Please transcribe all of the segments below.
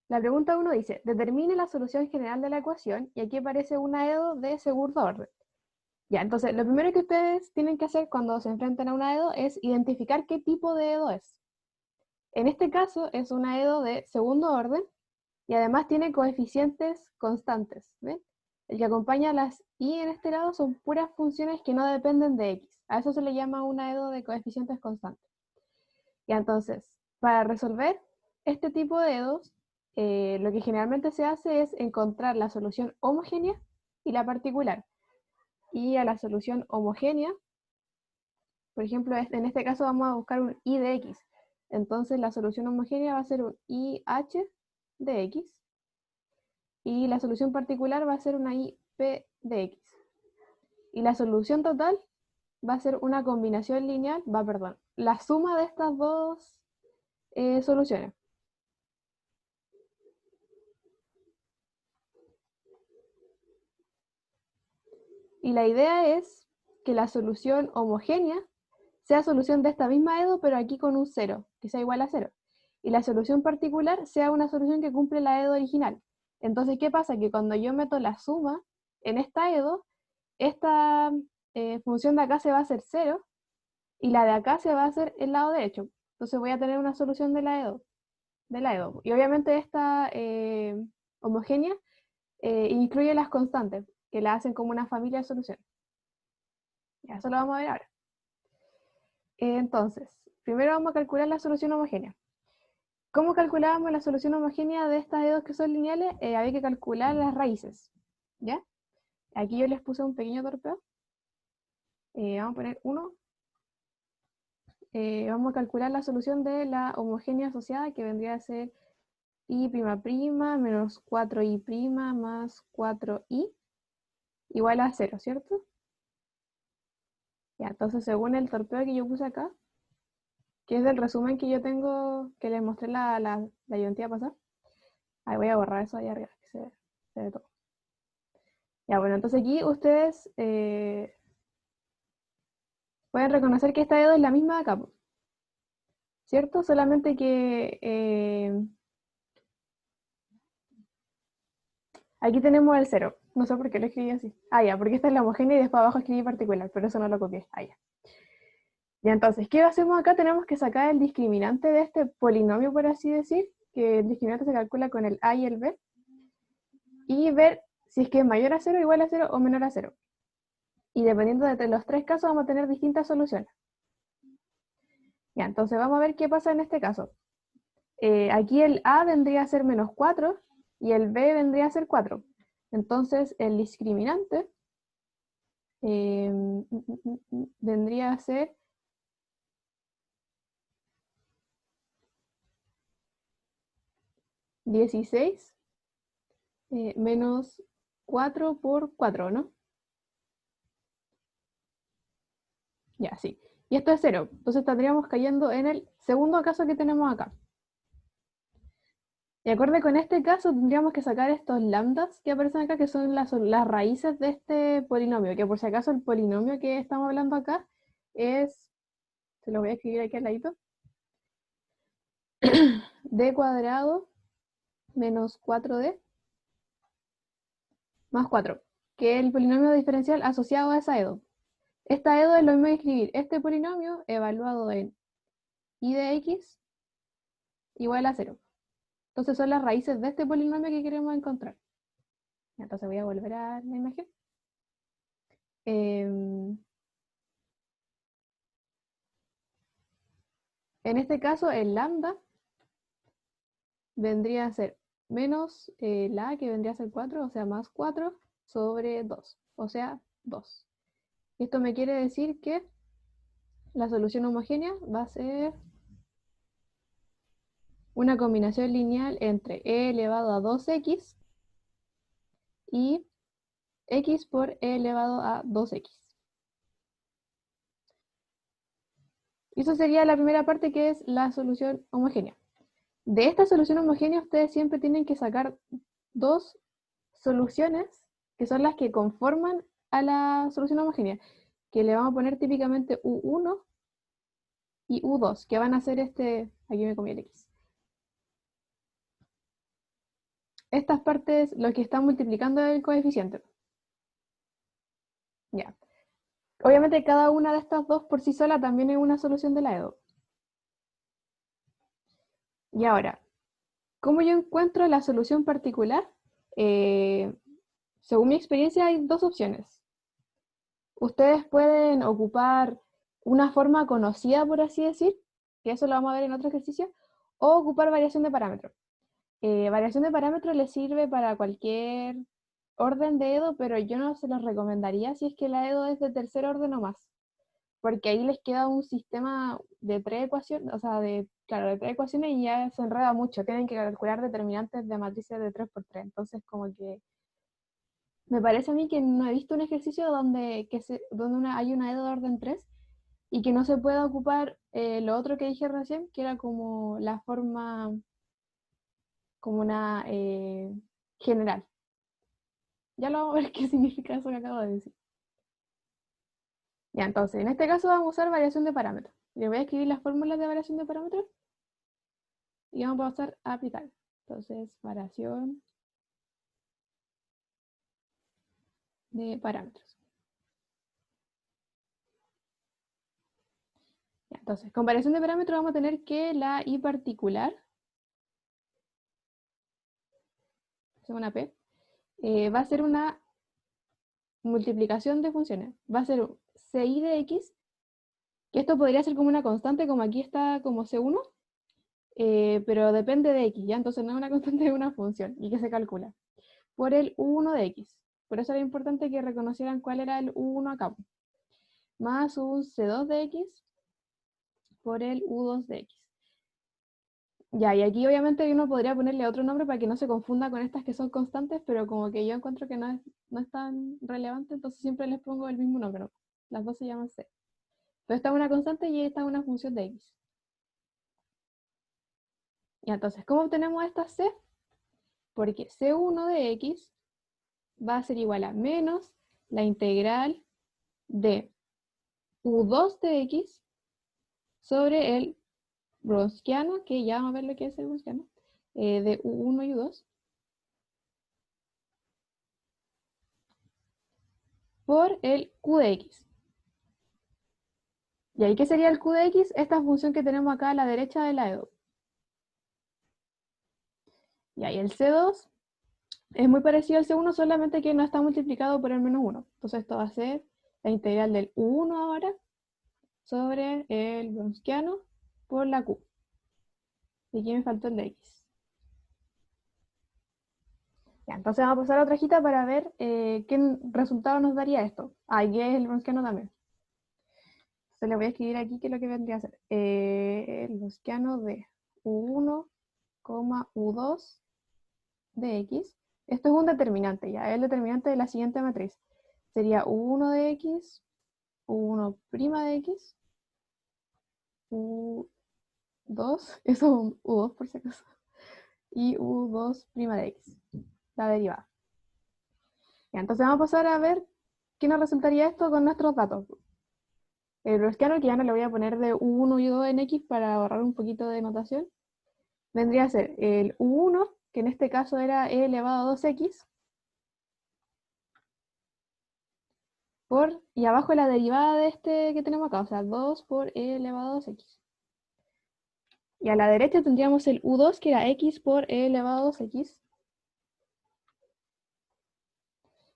La pregunta 1 dice, determine la solución general de la ecuación, y aquí aparece un AEDO de segundo orden. Ya, entonces, lo primero que ustedes tienen que hacer cuando se enfrentan a un AEDO es identificar qué tipo de EDO es. En este caso, es un AEDO de segundo orden, y además tiene coeficientes constantes, ¿ven? El que acompaña a las y en este lado son puras funciones que no dependen de x. A eso se le llama un AEDO de coeficientes constantes. Y entonces, para resolver este tipo de EDOs, lo que generalmente se hace es encontrar la solución homogénea y la particular. Y a la solución homogénea, por ejemplo, en este caso vamos a buscar un I de x. Entonces la solución homogénea va a ser un IH de x. Y la solución particular va a ser una IP de x. Y la solución total va a ser una combinación lineal, la suma de estas dos soluciones. Y la idea es que la solución homogénea sea solución de esta misma EDO, pero aquí con un 0, que sea igual a 0. Y la solución particular sea una solución que cumple la EDO original. Entonces, ¿qué pasa? Que cuando yo meto la suma en esta EDO, esta función de acá se va a hacer 0 y la de acá se va a hacer el lado derecho. Entonces voy a tener una solución de la EDO. Y obviamente esta homogénea incluye las constantes, que la hacen como una familia de soluciones. Ya, eso lo vamos a ver ahora. Entonces, primero vamos a calcular la solución homogénea. ¿Cómo calculábamos la solución homogénea de estas EDOs que son lineales? Había que calcular las raíces. ¿Ya? Aquí yo les puse un pequeño torpeo. Vamos a poner 1. Vamos a calcular la solución de la homogénea asociada, que vendría a ser I' menos 4i' más 4i igual a 0, ¿cierto? Ya, entonces según el torpeo que yo puse acá, que es del resumen que yo tengo, que les mostré la ayudantía pasada. Ahí voy a borrar eso ahí arriba, que se ve todo. Ya, bueno, entonces aquí ustedes pueden reconocer que esta EDO es la misma de acá, ¿cierto? Solamente que aquí tenemos el 0. No sé por qué lo escribí así. Ah, ya, porque esta es la homogénea y después abajo escribí particular, pero eso no lo copié. Ah, ya. Ya, entonces, ¿qué hacemos acá? Tenemos que sacar el discriminante de este polinomio, por así decir, que el discriminante se calcula con el A y el B, y ver si es que es mayor a 0, igual a 0 o menor a 0. Y dependiendo de los tres casos vamos a tener distintas soluciones. Ya, entonces vamos a ver qué pasa en este caso. Aquí el A vendría a ser menos 4 y el B vendría a ser 4. Entonces el discriminante vendría a ser 16 menos 4 por 4, ¿no? Ya, sí. Y esto es 0. Entonces estaríamos cayendo en el segundo caso que tenemos acá. De acuerdo con este caso, tendríamos que sacar estos lambdas que aparecen acá, que son las raíces de este polinomio, que por si acaso el polinomio que estamos hablando acá es, se lo voy a escribir aquí al ladito, d cuadrado menos 4d más 4, que es el polinomio diferencial asociado a esa EDO. Esta EDO es lo mismo que escribir este polinomio evaluado en I de x igual a 0. Entonces son las raíces de este polinomio que queremos encontrar. Entonces voy a volver a la imagen. En este caso, el lambda vendría a ser menos la, que vendría a ser 4, o sea, más 4 sobre 2, o sea, 2. Esto me quiere decir que la solución homogénea va a ser una combinación lineal entre e elevado a 2x y x por e elevado a 2x. Y eso sería la primera parte, que es la solución homogénea. De esta solución homogénea ustedes siempre tienen que sacar dos soluciones que son las que conforman a la solución homogénea, que le vamos a poner típicamente U1 y U2, que van a ser aquí me comí el X. Estas partes, lo que están multiplicando el coeficiente. Ya. Obviamente cada una de estas dos por sí sola también es una solución de la EDO. Y ahora, ¿cómo yo encuentro la solución particular? Según mi experiencia hay dos opciones. Ustedes pueden ocupar una forma conocida, por así decir, que eso lo vamos a ver en otro ejercicio, o ocupar variación de parámetros. Variación de parámetros les sirve para cualquier orden de EDO, pero yo no se los recomendaría si es que la EDO es de tercer orden o más, porque ahí les queda un sistema de tres ecuaciones, o sea, claro, de tres ecuaciones y ya se enreda mucho, tienen que calcular determinantes de matrices de 3 por 3, entonces como que me parece a mí que no he visto un ejercicio donde hay una EDO de orden 3 y que no se pueda ocupar lo otro que dije recién, que era como la forma, como una general. Ya lo vamos a ver qué significa eso que acabo de decir. Ya, entonces, en este caso vamos a usar variación de parámetros. Les voy a escribir las fórmulas de variación de parámetros y vamos a pasar a aplicar. Entonces, variación de parámetros. Ya, entonces, con variación de parámetros vamos a tener que la i particular, según una p, va a ser una multiplicación de funciones. Va a ser ci de x, que esto podría ser como una constante, como aquí está como c1, pero depende de x, ¿ya? Entonces no es una constante, es una función, y que se calcula por el u1 de x. Por eso era importante que reconocieran cuál era el u1 acá. Más un c2 de x por el u2 de x. Ya, y aquí obviamente uno podría ponerle otro nombre para que no se confunda con estas que son constantes, pero como que yo encuentro que no es tan relevante, entonces siempre les pongo el mismo nombre, ¿no? Las dos se llaman c. Pero esta es una constante y esta es una función de x. Y entonces, ¿cómo obtenemos esta c? Porque c1 de x va a ser igual a menos la integral de u2 de x sobre el Wronskiano, que ya vamos a ver lo que es el Wronskiano, de u1 y u2, por el q de x. ¿Y ahí qué sería el q de x? Esta función que tenemos acá a la derecha de la EDO. Y ahí el C2 es muy parecido al C1, solamente que no está multiplicado por el menos 1. Entonces esto va a ser la integral del u1 ahora sobre el Wronskiano por la q. Y aquí me faltó el de x. Ya, entonces vamos a pasar a otra hojita para ver qué resultado nos daría esto. Ah, y es el Wronskiano también. Entonces le voy a escribir aquí qué es lo que vendría a ser. El Wronskiano de u1, u2 de x. Esto es un determinante, ya. Es el determinante de la siguiente matriz. Sería u1 de x, u1' de x, u2, eso es un u2 por si acaso, y u2' de x, la derivada. Ya, entonces vamos a pasar a ver qué nos resultaría esto con nuestros datos. El Wronskiano, que ya no le voy a poner de u1 y u2 en x para ahorrar un poquito de notación, vendría a ser el u1, que en este caso era e elevado a 2x, y abajo la derivada de este que tenemos acá, o sea, 2 por e elevado a 2x. Y a la derecha tendríamos el u2, que era x por e elevado a 2x.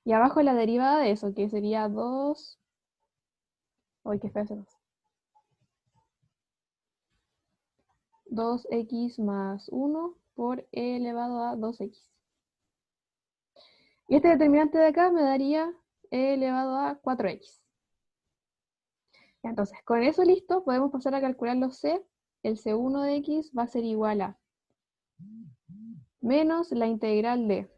Y abajo la derivada de eso, que sería 2... Uy, qué feo ese 2. 2x más 1 por e elevado a 2x. Y este determinante de acá me daría e elevado a 4x. Entonces, con eso listo, podemos pasar a calcular los c. El c1 de x va a ser igual a menos la integral de,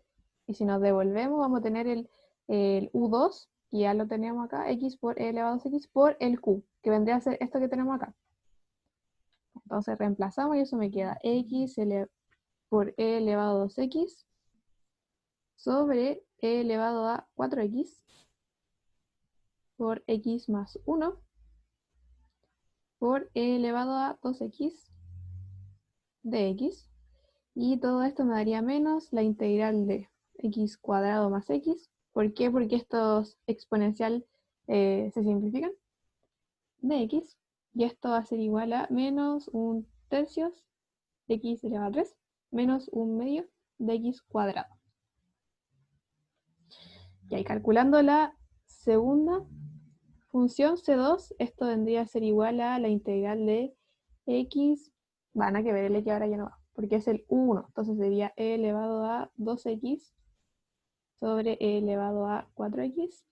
y si nos devolvemos vamos a tener el u2, que ya lo teníamos acá, x por e elevado a 2x, por el q, que vendría a ser esto que tenemos acá. Entonces reemplazamos y eso me queda x por e elevado a 2x sobre e elevado a 4x por x más 1 por e elevado a 2x de x. Y todo esto me daría menos la integral de x cuadrado más x. ¿Por qué? Porque estos exponencial se simplifican de x. Y esto va a ser igual a menos un tercios de x elevado a 3 menos un medio de x cuadrado. Y ahí calculando la segunda función C2, esto vendría a ser igual a la integral de x, van a que ver el x ahora ya no va, porque es el 1, entonces sería e elevado a 2x sobre e elevado a 4x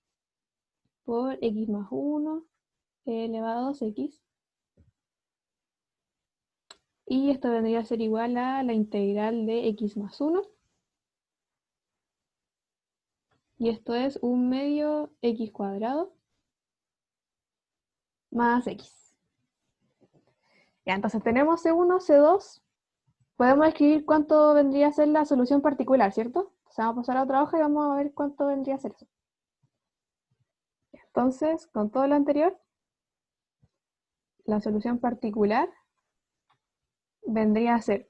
por x más 1, e elevado a 2x. Y esto vendría a ser igual a la integral de x más 1. Y esto es un medio x cuadrado más x. Ya, entonces tenemos C1, C2. Podemos escribir cuánto vendría a ser la solución particular, ¿cierto? Entonces vamos a pasar a otra hoja y vamos a ver cuánto vendría a ser eso. Entonces, con todo lo anterior, la solución particular vendría a ser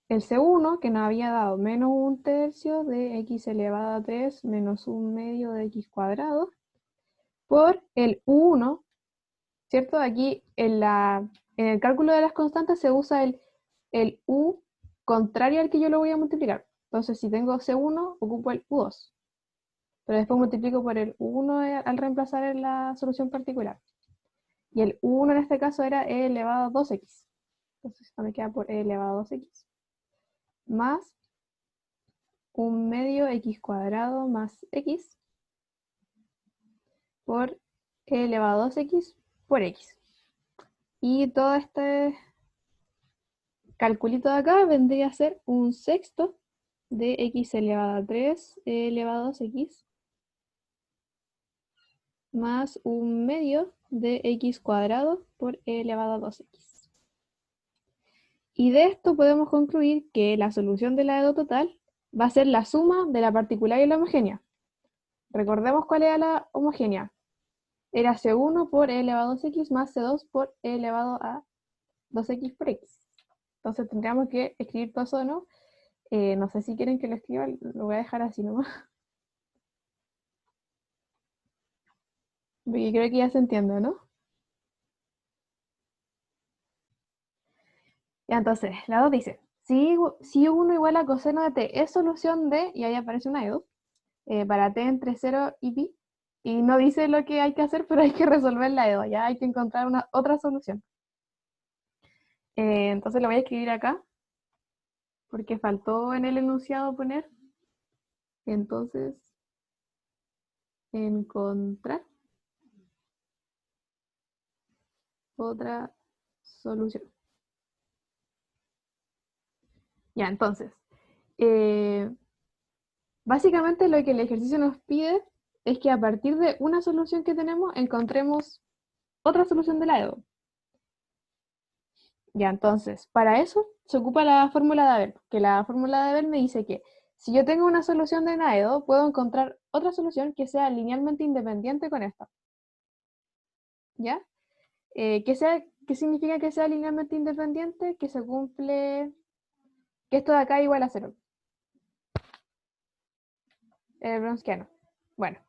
el C1, que nos había dado menos un tercio de x elevado a 3 menos un medio de x cuadrado, por el U1, ¿cierto? Aquí en el cálculo de las constantes se usa el U contrario al que yo lo voy a multiplicar. Entonces, si tengo C1, ocupo el U2. Pero después multiplico por el 1 al reemplazar en la solución particular. Y el 1 en este caso era e elevado a 2x. Entonces esto me queda por e elevado a 2x. Más un medio x cuadrado más x por e elevado a 2x por x. Y todo este calculito de acá vendría a ser un sexto de x elevado a 3 e elevado a 2x más un medio de x cuadrado por e elevado a 2x. Y de esto podemos concluir que la solución de la EDO total va a ser la suma de la particular y la homogénea. Recordemos cuál era la homogénea. Era C1 por e elevado a 2x más C2 por e elevado a 2x por x. Entonces tendríamos que escribir todo eso, ¿no? No sé si quieren que lo escriba, lo voy a dejar así nomás. Porque creo que ya se entiende, ¿no? Ya, entonces, la 2 dice, si 1 igual a coseno de t es solución de, y ahí aparece una EDO, para t entre 0 y pi, y no dice lo que hay que hacer, pero hay que resolver la EDO, ya hay que encontrar otra solución. Entonces lo voy a escribir acá, porque faltó en el enunciado poner, entonces, encontrar otra solución. Ya, entonces, eh, básicamente lo que el ejercicio nos pide es que a partir de una solución que tenemos, encontremos otra solución de la EDO. Ya, entonces, para eso se ocupa la fórmula de Abel, que la fórmula de Abel me dice que si yo tengo una solución de Naedo, puedo encontrar otra solución que sea linealmente independiente con esta. ¿Ya? ¿Qué significa que sea linealmente independiente? Que se cumple, que esto de acá es igual a cero. Browniano. Bueno,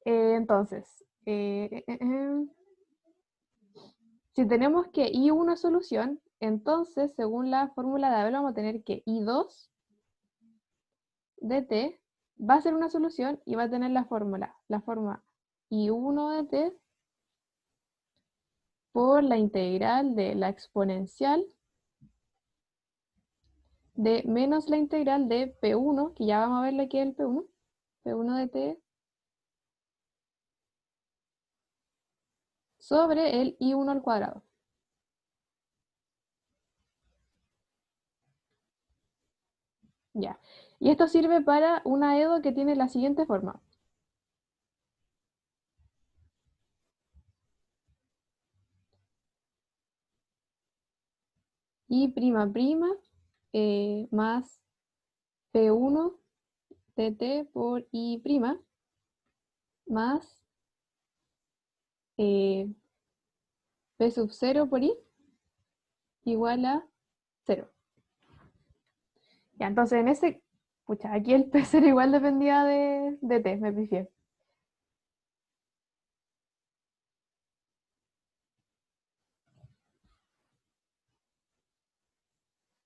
entonces, si tenemos que I1 es solución, entonces, según la fórmula de Abel, vamos a tener que I2 de t va a ser una solución y va a tener la forma I1 de t por la integral de la exponencial de menos la integral de P1, que ya vamos a ver lo que es el P1, P1 de t sobre el I1 al cuadrado. Ya. Y esto sirve para una EDO que tiene la siguiente forma. I prima prima más P1 de t por I prima más P sub 0 por I igual a 0. Ya, entonces en ese, pucha, aquí el P0 igual dependía de T, me pifié.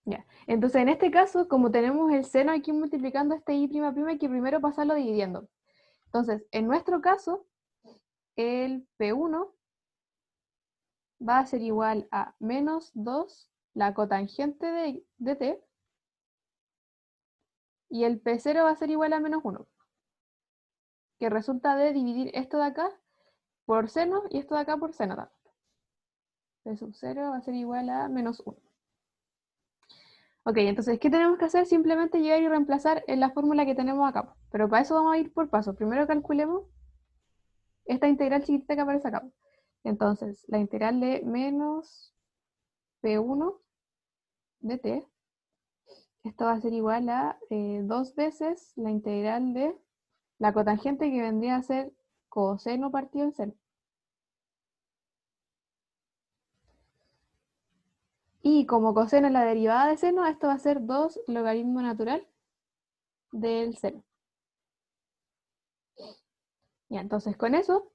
Ya, entonces en este caso, como tenemos el seno aquí multiplicando este I', hay que primero pasarlo dividiendo. Entonces, en nuestro caso, el P1 va a ser igual a menos 2 la cotangente de T, y el P0 va a ser igual a menos 1, que resulta de dividir esto de acá por seno y esto de acá por seno también. P sub 0 va a ser igual a menos 1. Ok, entonces, ¿qué tenemos que hacer? Simplemente llegar y reemplazar en la fórmula que tenemos acá. Pero para eso vamos a ir por pasos. Primero calculemos esta integral chiquitita que aparece acá. Entonces, la integral de menos P1 de t, esto va a ser igual a 2 veces la integral de la cotangente, que vendría a ser coseno partido en seno. Y como coseno es la derivada de seno, esto va a ser 2 logaritmo natural del seno. Ya, entonces con eso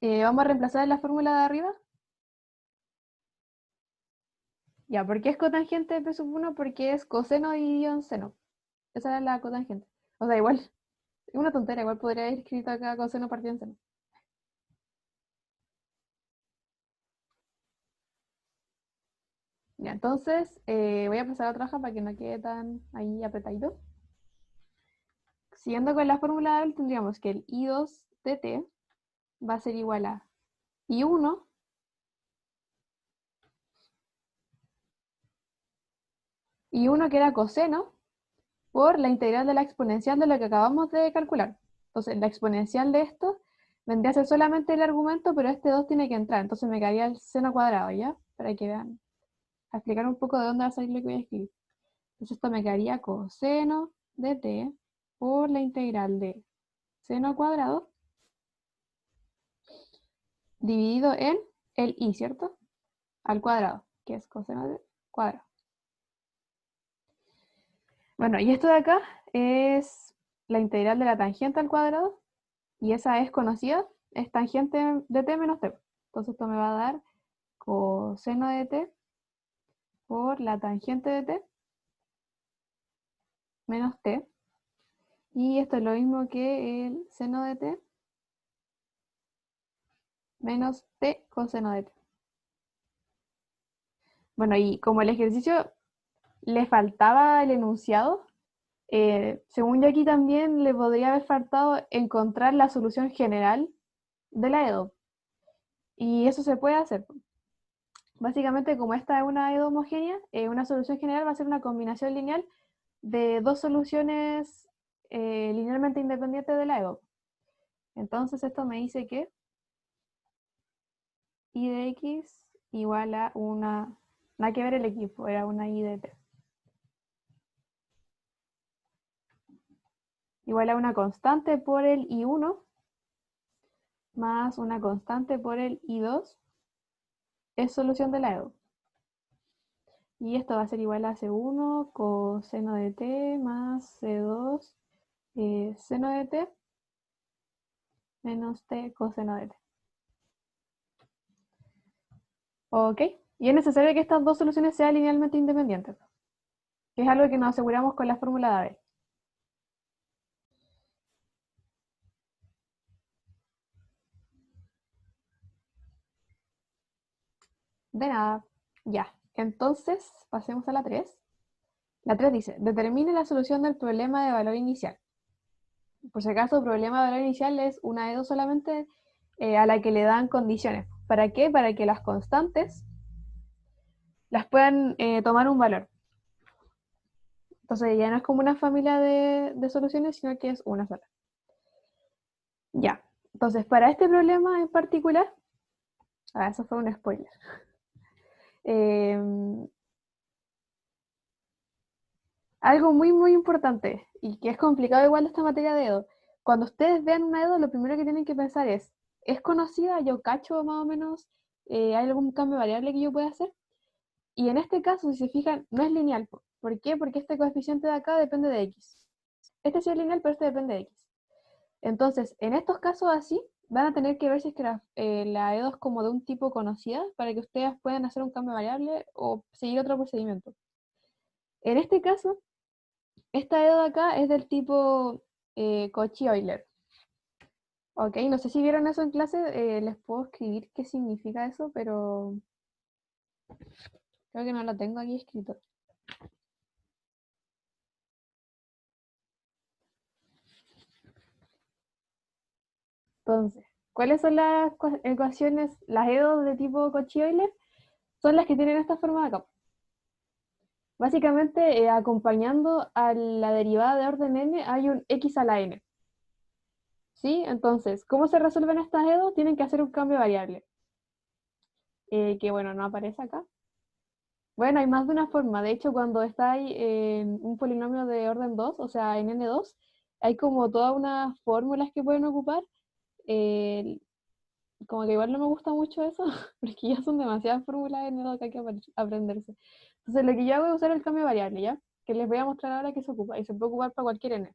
vamos a reemplazar en la fórmula de arriba. Ya, ¿por qué es cotangente de P sub 1? Porque es coseno dividido en seno. Esa es la cotangente. O sea, igual, es una tontera, igual podría haber escrito acá coseno partido en seno. Ya, entonces voy a pasar a otra hoja para que no quede tan ahí apretadito. Siguiendo con la fórmula de Abel, tendríamos que el I2 de t va a ser igual a I1 que era coseno, por la integral de la exponencial de lo que acabamos de calcular. Entonces, la exponencial de esto vendría a ser solamente el argumento, pero este 2 tiene que entrar. Entonces me quedaría el seno cuadrado, ¿ya? Para que vean, a explicar un poco de dónde va a salir lo que voy a escribir. Entonces esto me quedaría coseno de t por la integral de seno cuadrado dividido en el i, ¿cierto? Al cuadrado, que es coseno de cuadrado. Bueno, y esto de acá es la integral de la tangente al cuadrado, y esa es conocida, es tangente de t menos t. Entonces esto me va a dar coseno de t por la tangente de t menos t. Y esto es lo mismo que el seno de t menos t coseno de t. Bueno, y como el ejercicio le faltaba el enunciado, según yo aquí también le podría haber faltado encontrar la solución general de la EDO. Y eso se puede hacer. Básicamente, como esta es una EDO homogénea, una solución general va a ser una combinación lineal de dos soluciones linealmente independientes de la EDO. Entonces esto me dice que I de X igual a una, nada que ver el equipo, era una I de T, igual a una constante por el I1 más una constante por el I2, es solución de la EDO. Y esto va a ser igual a C1 coseno de t más C2 seno de t menos t coseno de t. ¿Ok? Y es necesario que estas dos soluciones sean linealmente independientes, que es algo que nos aseguramos con la fórmula de Abel. De nada. Ya. Entonces, pasemos a la 3. La 3 dice, determine la solución del problema de valor inicial. Por si acaso, problema de valor inicial es una de dos solamente a la que le dan condiciones. ¿Para qué? Para que las constantes las puedan tomar un valor. Entonces ya no es como una familia de soluciones, sino que es una sola. Ya. Entonces, para este problema en particular, eso fue un spoiler. Eh, Algo muy, muy importante y que es complicado igual de esta materia de EDO. Cuando ustedes vean una EDO, lo primero que tienen que pensar ¿es conocida? ¿Yo cacho más o menos? ¿Hay algún cambio variable que yo pueda hacer? Y en este caso, si se fijan, no es lineal. ¿Por qué? Porque este coeficiente de acá depende de x. Este sí es lineal, pero este depende de x. Entonces, en estos casos así, van a tener que ver si es que la E2 es como de un tipo conocida para que ustedes puedan hacer un cambio de variable o seguir otro procedimiento. En este caso, esta E2 de acá es del tipo Cauchy-Euler. Ok, no sé si vieron eso en clase, les puedo escribir qué significa eso, pero creo que no lo tengo aquí escrito. Entonces, ¿cuáles son las ecuaciones, las E2 de tipo Cauchy-Euler? Son las que tienen esta forma de acá. Básicamente, acompañando a la derivada de orden n, hay un x a la n. ¿Sí? Entonces, ¿cómo se resuelven estas E2? Tienen que hacer un cambio de variable. Que bueno, no aparece acá. Bueno, hay más de una forma. De hecho, cuando está ahí en un polinomio de orden 2, o sea, en n2, hay como todas unas fórmulas que pueden ocupar. eh, Como que igual no me gusta mucho eso, porque ya son demasiadas fórmulas de n2 que hay que aprenderse. Entonces, lo que yo hago es usar el cambio de variable, ¿ya? Que les voy a mostrar ahora que se ocupa. Y se puede ocupar para cualquier n.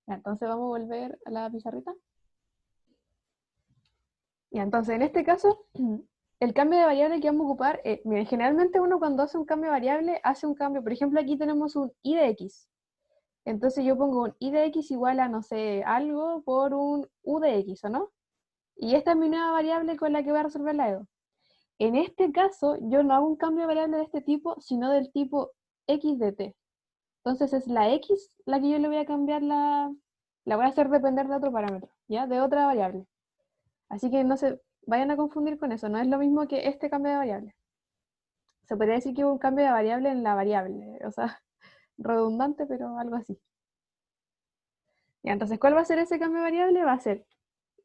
Ya, entonces vamos a volver a la pizarrita. Ya, entonces en este caso, el cambio de variable que vamos a ocupar, miren, generalmente uno cuando hace un cambio de variable, hace un cambio, por ejemplo, aquí tenemos un i de x. Entonces yo pongo un i de x igual a, no sé, algo por un u de x, ¿o no? Y esta es mi nueva variable con la que voy a resolver la EDO. En este caso, yo no hago un cambio de variable de este tipo, sino del tipo x de t. Entonces es la x la que yo le voy a cambiar la voy a hacer depender de otro parámetro, ¿ya? De otra variable. Así que no se vayan a confundir con eso, no es lo mismo que este cambio de variable. Se podría decir que hubo un cambio de variable en la variable, o sea, redundante, pero algo así. Ya, entonces, ¿cuál va a ser ese cambio de variable? Va a ser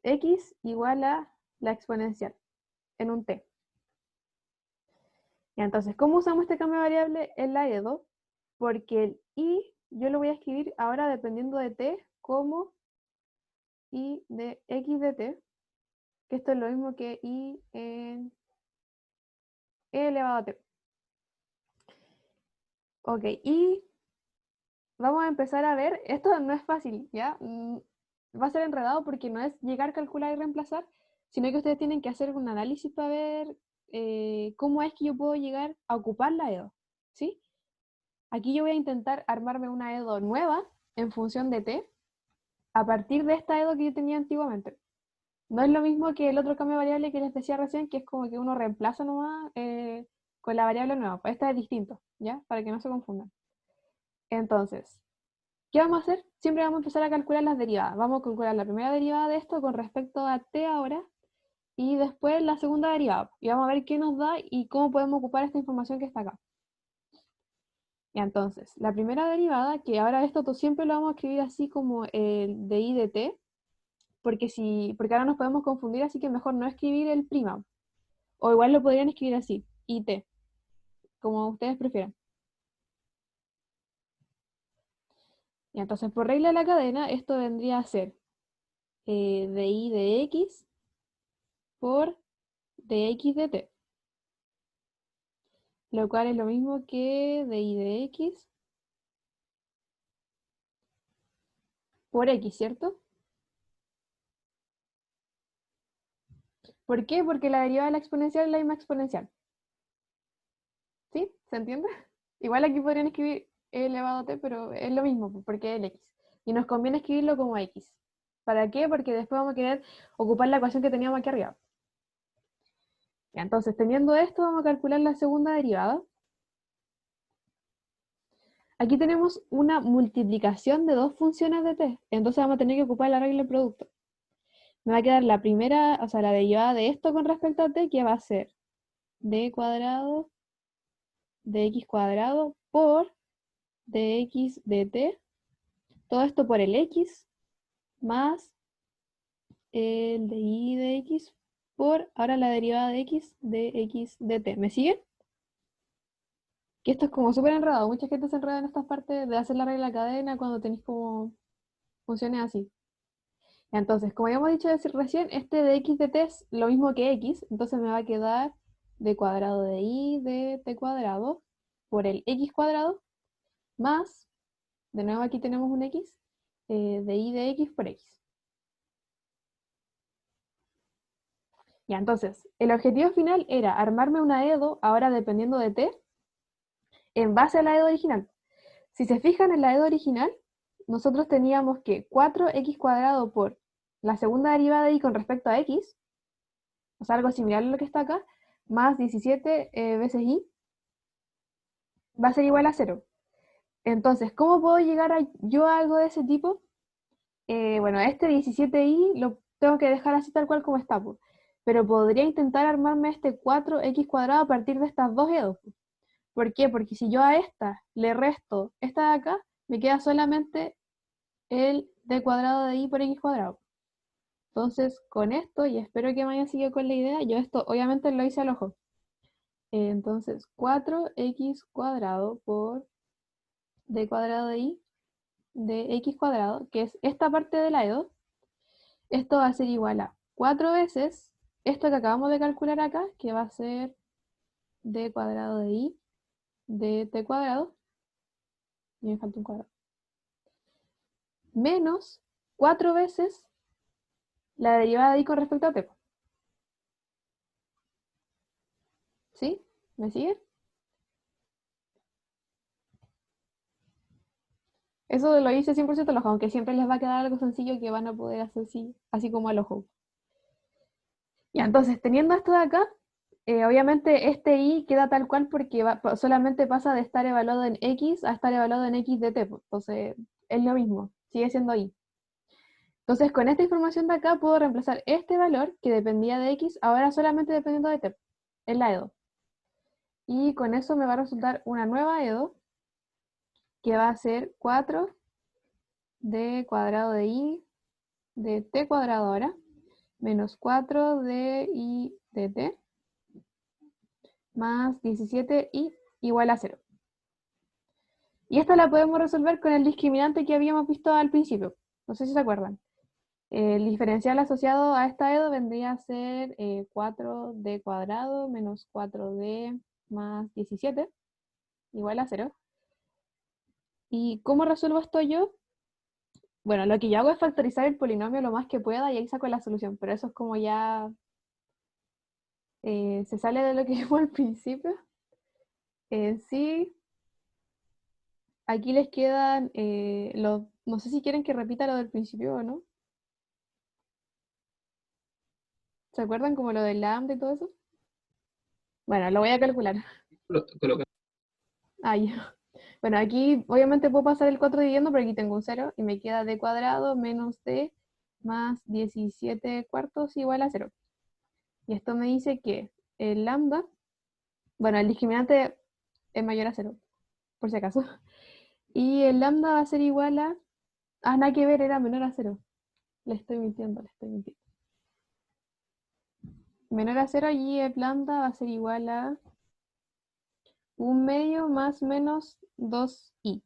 x igual a la exponencial en un t. Ya, entonces, ¿cómo usamos este cambio de variable en la EDO? Porque el i yo lo voy a escribir ahora dependiendo de t como i de x de t, que esto es lo mismo que i en e elevado a t. Ok, y vamos a empezar a ver, esto no es fácil, ¿ya? Va a ser enredado porque no es llegar, calcular y reemplazar, sino que ustedes tienen que hacer un análisis para ver cómo es que yo puedo llegar a ocupar la EDO, ¿sí? Aquí yo voy a intentar armarme una EDO nueva en función de t a partir de esta EDO que yo tenía antiguamente. No es lo mismo que el otro cambio de variable que les decía recién, que es como que uno reemplaza nomás con la variable nueva. Pues esta es distinto, ¿ya? Para que no se confundan. Entonces, ¿qué vamos a hacer? Siempre vamos a empezar a calcular las derivadas. Vamos a calcular la primera derivada de esto con respecto a t ahora y después la segunda derivada. Y vamos a ver qué nos da y cómo podemos ocupar esta información que está acá. Y entonces, la primera derivada, que ahora esto siempre lo vamos a escribir así como el de i de t, porque ahora nos podemos confundir, así que mejor no escribir el prima. O igual lo podrían escribir así, i t, como ustedes prefieran. Y entonces, por regla de la cadena, esto vendría a ser de i de x por dx de t, lo cual es lo mismo que de i de x por x, ¿cierto? ¿Por qué? Porque la derivada de la exponencial es la misma exponencial. ¿Sí? ¿Se entiende? Igual aquí podrían escribir e elevado a t, pero es lo mismo, porque es el x. Y nos conviene escribirlo como x. ¿Para qué? Porque después vamos a querer ocupar la ecuación que teníamos aquí arriba. Ya, entonces, teniendo esto, vamos a calcular la segunda derivada. Aquí tenemos una multiplicación de dos funciones de t, entonces vamos a tener que ocupar la regla del producto. Me va a quedar la primera, o sea, la derivada de esto con respecto a t, que va a ser d cuadrado de x cuadrado por dx de t, todo esto por el x, más el de y de x por, ahora la derivada de x de t. ¿Me siguen? Que esto es como súper enredado. Mucha gente se enreda en estas partes de hacer la regla de cadena cuando tenéis como funciones así. Entonces, como habíamos dicho recién, este de x de t es lo mismo que x, entonces me va a quedar d cuadrado de i de t cuadrado por el x cuadrado más, de nuevo aquí tenemos un x, de y de x por x. Ya, entonces, el objetivo final era armarme una EDO, ahora dependiendo de t, en base a la EDO original. Si se fijan en la EDO original, nosotros teníamos que 4x cuadrado por la segunda derivada de y con respecto a x, o sea, algo similar a lo que está acá, más 17 veces y, va a ser igual a 0. Entonces, ¿cómo puedo llegar yo a algo de ese tipo? Bueno, este 17i lo tengo que dejar así tal cual como está, pues. Pero podría intentar armarme este 4x cuadrado a partir de estas dos EDOs. ¿Por qué? Porque si yo a esta le resto esta de acá, me queda solamente el d cuadrado de y por x cuadrado. Entonces, con esto, y espero que me haya seguido con la idea, yo esto obviamente lo hice al ojo. Entonces, 4x cuadrado por d cuadrado de y de x cuadrado, que es esta parte de la EDO, esto va a ser igual a 4 veces esto que acabamos de calcular acá, que va a ser d cuadrado de y de t cuadrado, y me falta un cuadrado, menos 4 veces la derivada de y con respecto a t. ¿Sí? ¿Me sigue? Eso lo hice 100% al ojo, aunque siempre les va a quedar algo sencillo que van a poder hacer así como al ojo. Ya, entonces, teniendo esto de acá, obviamente este y queda tal cual porque solamente pasa de estar evaluado en x a estar evaluado en x de t, pues. Entonces, es lo mismo, sigue siendo y. Entonces, con esta información de acá puedo reemplazar este valor que dependía de x, ahora solamente dependiendo de t, en la EDO. Y con eso me va a resultar una nueva EDO que va a ser 4 d cuadrado de y de t cuadrado ahora, menos 4 de y de t, más 17y igual a 0. Y esta la podemos resolver con el discriminante que habíamos visto al principio. No sé si se acuerdan. El diferencial asociado a esta EDO vendría a ser 4d cuadrado menos 4d más 17 igual a 0. ¿Y cómo resuelvo esto yo? Bueno, lo que yo hago es factorizar el polinomio lo más que pueda y ahí saco la solución, pero eso es como ya se sale de lo que vimos al principio. Sí, aquí les quedan no sé si quieren que repita lo del principio o no. ¿Se acuerdan como lo del lambda y todo eso? Bueno, lo voy a calcular. Coloca. Ahí. Bueno, aquí obviamente puedo pasar el 4 dividiendo, pero aquí tengo un 0 y me queda d cuadrado menos d más 17 cuartos igual a 0. Y esto me dice que el lambda, bueno, el discriminante es mayor a 0, por si acaso. Y el lambda va a ser igual a... Ah, nada que ver, era menor a 0. Le estoy mintiendo, le estoy mintiendo. Menor a 0 y el lambda va a ser igual a 1/2 más menos 2i.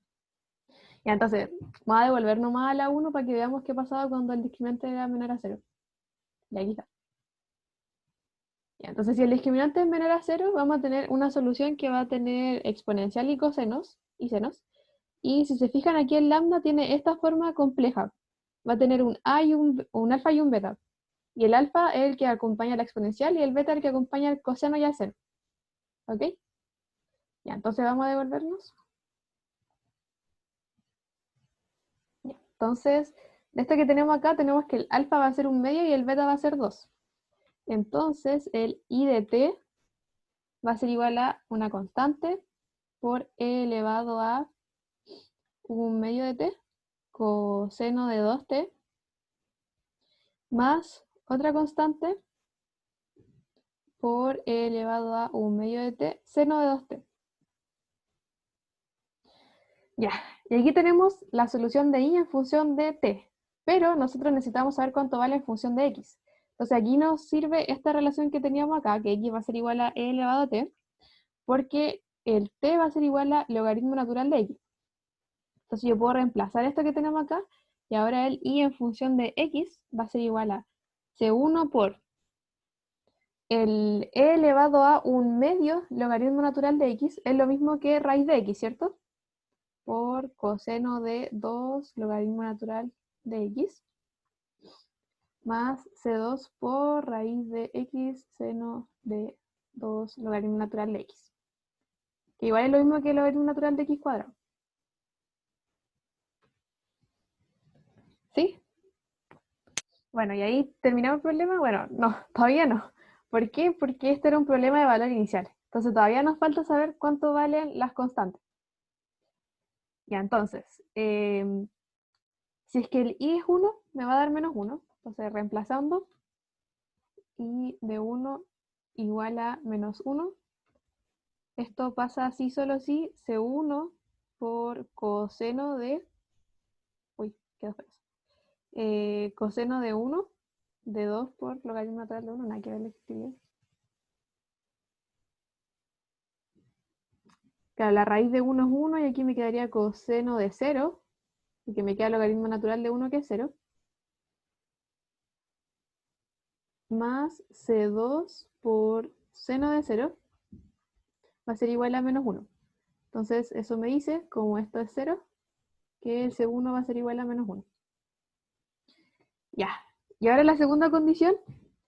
Ya, entonces, vamos a devolver nomás a la 1 para que veamos qué pasaba cuando el discriminante era menor a 0. Y aquí está. Ya, entonces, si el discriminante es menor a 0, vamos a tener una solución que va a tener exponencial y cosenos y senos. Y si se fijan aquí, el lambda tiene esta forma compleja. Va a tener un a y un alfa y un beta. Y el alfa es el que acompaña la exponencial y el beta el que acompaña el coseno y el seno. ¿Ok? Ya, entonces vamos a devolvernos. Ya, entonces, de esto que tenemos acá, tenemos que el alfa va a ser 1/2 y el beta va a ser 2. Entonces, el i de t va a ser igual a una constante por e elevado a 1/2 de t coseno de 2t más otra constante por e elevado a 1/2 de t seno de 2t. Ya, y aquí tenemos la solución de y en función de t, pero nosotros necesitamos saber cuánto vale en función de x. Entonces aquí nos sirve esta relación que teníamos acá, que x va a ser igual a e elevado a t, porque el t va a ser igual a logaritmo natural de x. Entonces yo puedo reemplazar esto que tenemos acá, y ahora el y en función de x va a ser igual a c1 por el e elevado a un medio logaritmo natural de x es lo mismo que raíz de x, ¿cierto? Por coseno de 2 logaritmo natural de x más c2 por raíz de x seno de 2 logaritmo natural de x. Que igual es lo mismo que el logaritmo natural de x cuadrado. ¿Sí? Bueno, y ahí terminamos el problema. Bueno, no, todavía no. ¿Por qué? Porque este era un problema de valor inicial. Entonces todavía nos falta saber cuánto valen las constantes. Ya, entonces, si es que el i es 1, me va a dar menos 1. Entonces, reemplazando, i de 1 igual a menos 1. Esto pasa así solo si C1 por coseno de... Uy, quedó feo. Coseno de 1, de 2 por logaritmo natural de 1, nada que ver lo que escribí. Claro, la raíz de 1 es 1 y aquí me quedaría coseno de 0, y que me queda logaritmo natural de 1 que es 0, más C2 por seno de 0 va a ser igual a menos 1. Entonces eso me dice, como esto es 0, que el C1 va a ser igual a menos 1. Ya. Y ahora la segunda condición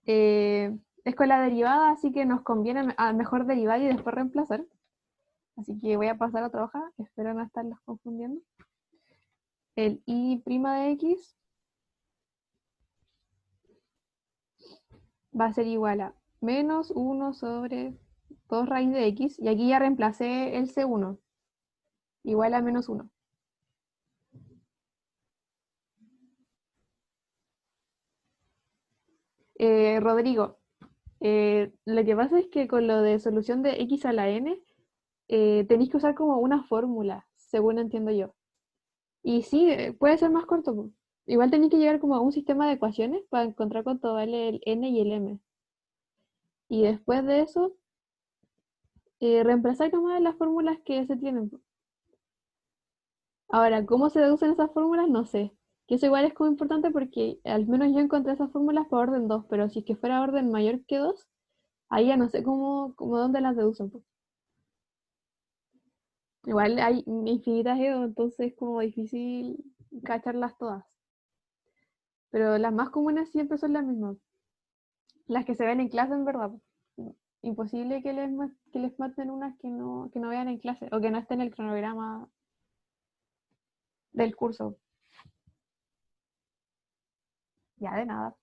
es con la derivada, así que nos conviene a mejor derivar y después reemplazar. Así que voy a pasar a otra hoja, espero no estarlos confundiendo. El i' de x va a ser igual a menos 1 sobre 2 raíz de x, y aquí ya reemplacé el C1, igual a menos 1. Rodrigo, lo que pasa es que con lo de solución de x a la n, tenéis que usar como una fórmula, según entiendo yo. Y sí, puede ser más corto, po. Igual tenéis que llegar como a un sistema de ecuaciones para encontrar cuánto vale el n y el m. Y después de eso, reemplazar nomás las fórmulas que se tienen, po. Ahora, ¿cómo se deducen esas fórmulas? No sé. Que eso igual es como importante porque al menos yo encontré esas fórmulas para orden 2, pero si es que fuera orden mayor que 2, ahí ya no sé cómo dónde las deducen, po. Igual hay infinitas EO, entonces es como difícil cacharlas todas. Pero las más comunes siempre son las mismas. Las que se ven en clase, en verdad. Imposible que les maten unas que no vean en clase o que no estén en el cronograma del curso. Ya, de nada.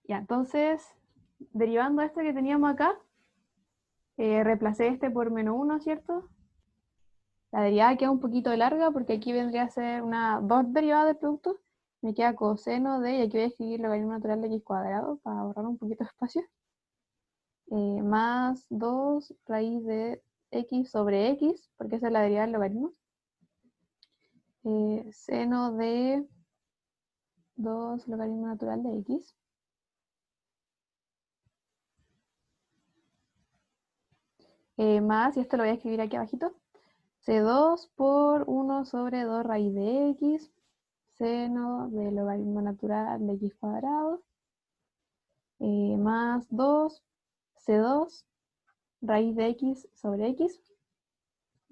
Ya, entonces, derivando esto que teníamos acá, reemplacé este por menos 1, ¿cierto? La derivada queda un poquito larga porque aquí vendría a ser dos derivadas de producto. Me queda coseno de, y aquí voy a escribir logaritmo natural de x cuadrado para ahorrar un poquito de espacio. Más 2 raíz de x sobre x, porque esa es la derivada del logaritmo. Seno de 2 logaritmo natural de x. Más, y esto lo voy a escribir aquí abajito, C2 por 1 sobre 2 raíz de x, seno de logaritmo natural de x cuadrado, más 2 C2 raíz de x sobre x,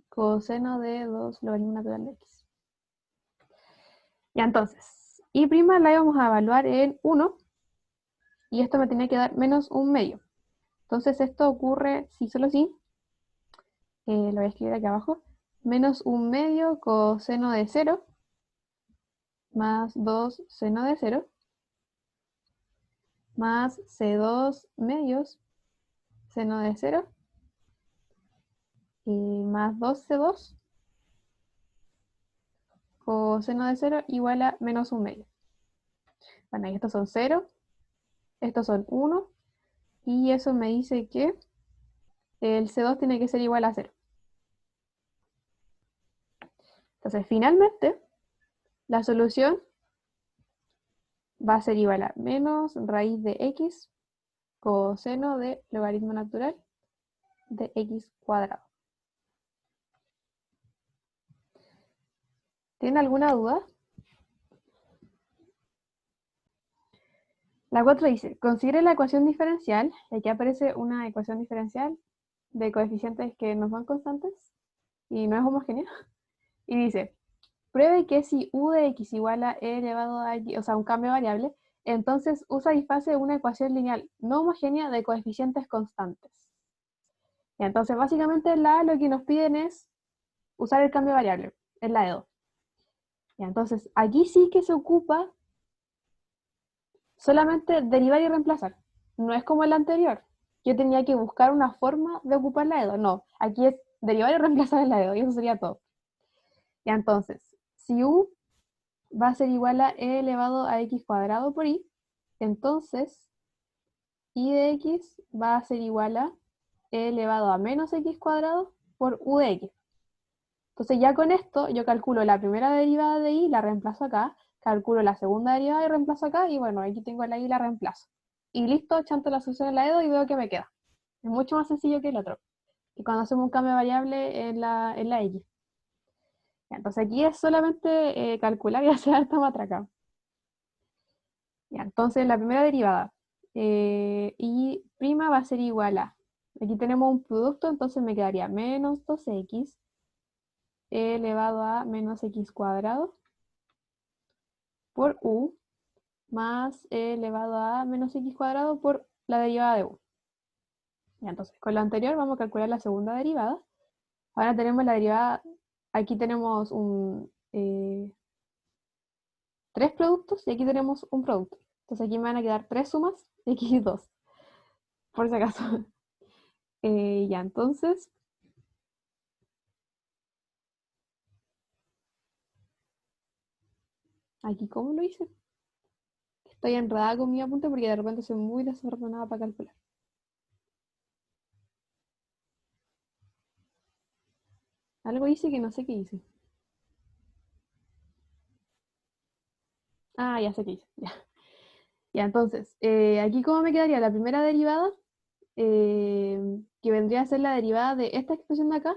coseno de 2 logaritmo natural de x. Ya, entonces, y' la íbamos a evaluar en 1, y esto me tiene que dar menos un medio. Entonces esto ocurre si solo si, lo voy a escribir aquí abajo, menos un medio coseno de 0, más 2 seno de 0, más C2 medios seno de 0, y más 2C2 coseno de 0 igual a menos un medio. Bueno, y estos son 0, estos son 1, y eso me dice que el C2 tiene que ser igual a 0. Entonces, finalmente, la solución va a ser igual a menos raíz de x coseno de logaritmo natural de x cuadrado. ¿Tiene alguna duda? La 4 dice, considere la ecuación diferencial, y aquí aparece una ecuación diferencial de coeficientes que no son constantes y no es homogénea. Y dice, pruebe que si u de x igual a e elevado a x, o sea, un cambio variable, entonces u satisface una ecuación lineal no homogénea de coeficientes constantes. Y entonces, básicamente, lo que nos piden es usar el cambio variable, es la de 2. Y entonces, aquí sí que se ocupa solamente derivar y reemplazar. No es como el anterior. Yo tenía que buscar una forma de ocupar la de 2. No, aquí es derivar y reemplazar en la de 2, y eso sería todo. Y entonces, si u va a ser igual a e elevado a x cuadrado por i, entonces i de x va a ser igual a e elevado a menos x cuadrado por u de x. Entonces ya con esto yo calculo la primera derivada de i, la reemplazo acá, calculo la segunda derivada y reemplazo acá, y bueno, aquí tengo la i y la reemplazo. Y listo, chanto la solución en la EDO y veo que me queda. Es mucho más sencillo que el otro, que cuando hacemos un cambio de variable en la x. Entonces aquí es solamente calcular y hacer esta matraca. Ya, entonces la primera derivada, y prima va a ser igual a, aquí tenemos un producto, entonces me quedaría menos 2x elevado a menos x cuadrado por u más elevado a menos x cuadrado por la derivada de u. Ya, entonces con lo anterior vamos a calcular la segunda derivada. Ahora tenemos la derivada, aquí tenemos tres productos y aquí tenemos un producto. Entonces aquí me van a quedar tres sumas, x y 2, por si acaso. Ya, entonces, aquí cómo lo hice. Estoy enredada con mi apunte porque de repente soy muy desordenada para calcular. Algo hice que no sé qué hice. Ah, ya sé qué hice. Ya, ya entonces, aquí cómo me quedaría la primera derivada, que vendría a ser la derivada de esta expresión de acá,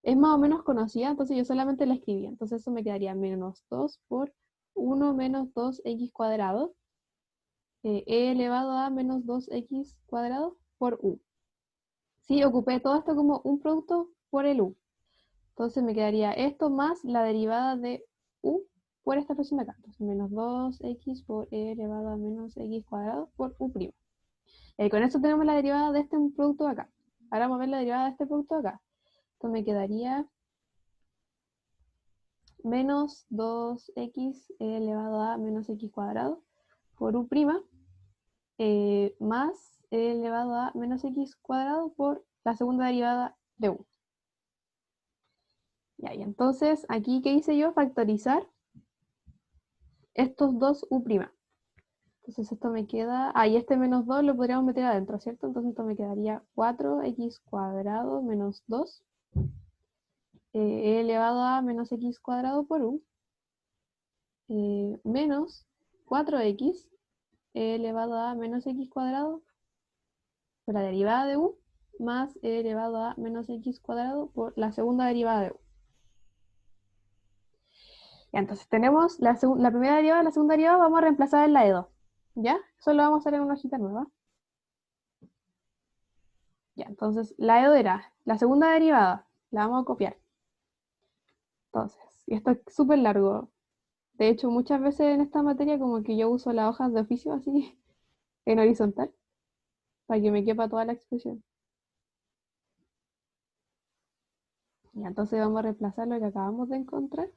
es más o menos conocida, entonces yo solamente la escribí. Entonces eso me quedaría menos 2 por 1 menos 2x cuadrado, e elevado a menos 2x cuadrado por u. Sí, ocupé todo esto como un producto por el u. Entonces me quedaría esto más la derivada de u por esta expresión de acá. Entonces menos 2x por e elevado a menos x cuadrado por u'. Con esto tenemos la derivada de este producto de acá. Ahora vamos a ver la derivada de este producto de acá. Esto me quedaría menos 2x elevado a menos x cuadrado por u', más e elevado a menos x cuadrado por la segunda derivada de u. Ya, y entonces aquí, ¿qué hice yo? Factorizar estos dos u'. Entonces esto me queda, y este menos 2 lo podríamos meter adentro, ¿cierto? Entonces esto me quedaría 4x cuadrado menos 2, e elevado a menos x cuadrado por u, menos 4x elevado a menos x cuadrado por la derivada de u, más e elevado a menos x cuadrado por la segunda derivada de u. Ya, entonces tenemos la primera derivada, la segunda derivada, vamos a reemplazar en la de 2. ¿Ya? Eso lo vamos a hacer en una hojita nueva. Ya, entonces la de 2 era la segunda derivada, la vamos a copiar. Entonces, y esto es súper largo. De hecho, muchas veces en esta materia como que yo uso las hojas de oficio así en horizontal para que me quepa toda la expresión. Y entonces vamos a reemplazar lo que acabamos de encontrar,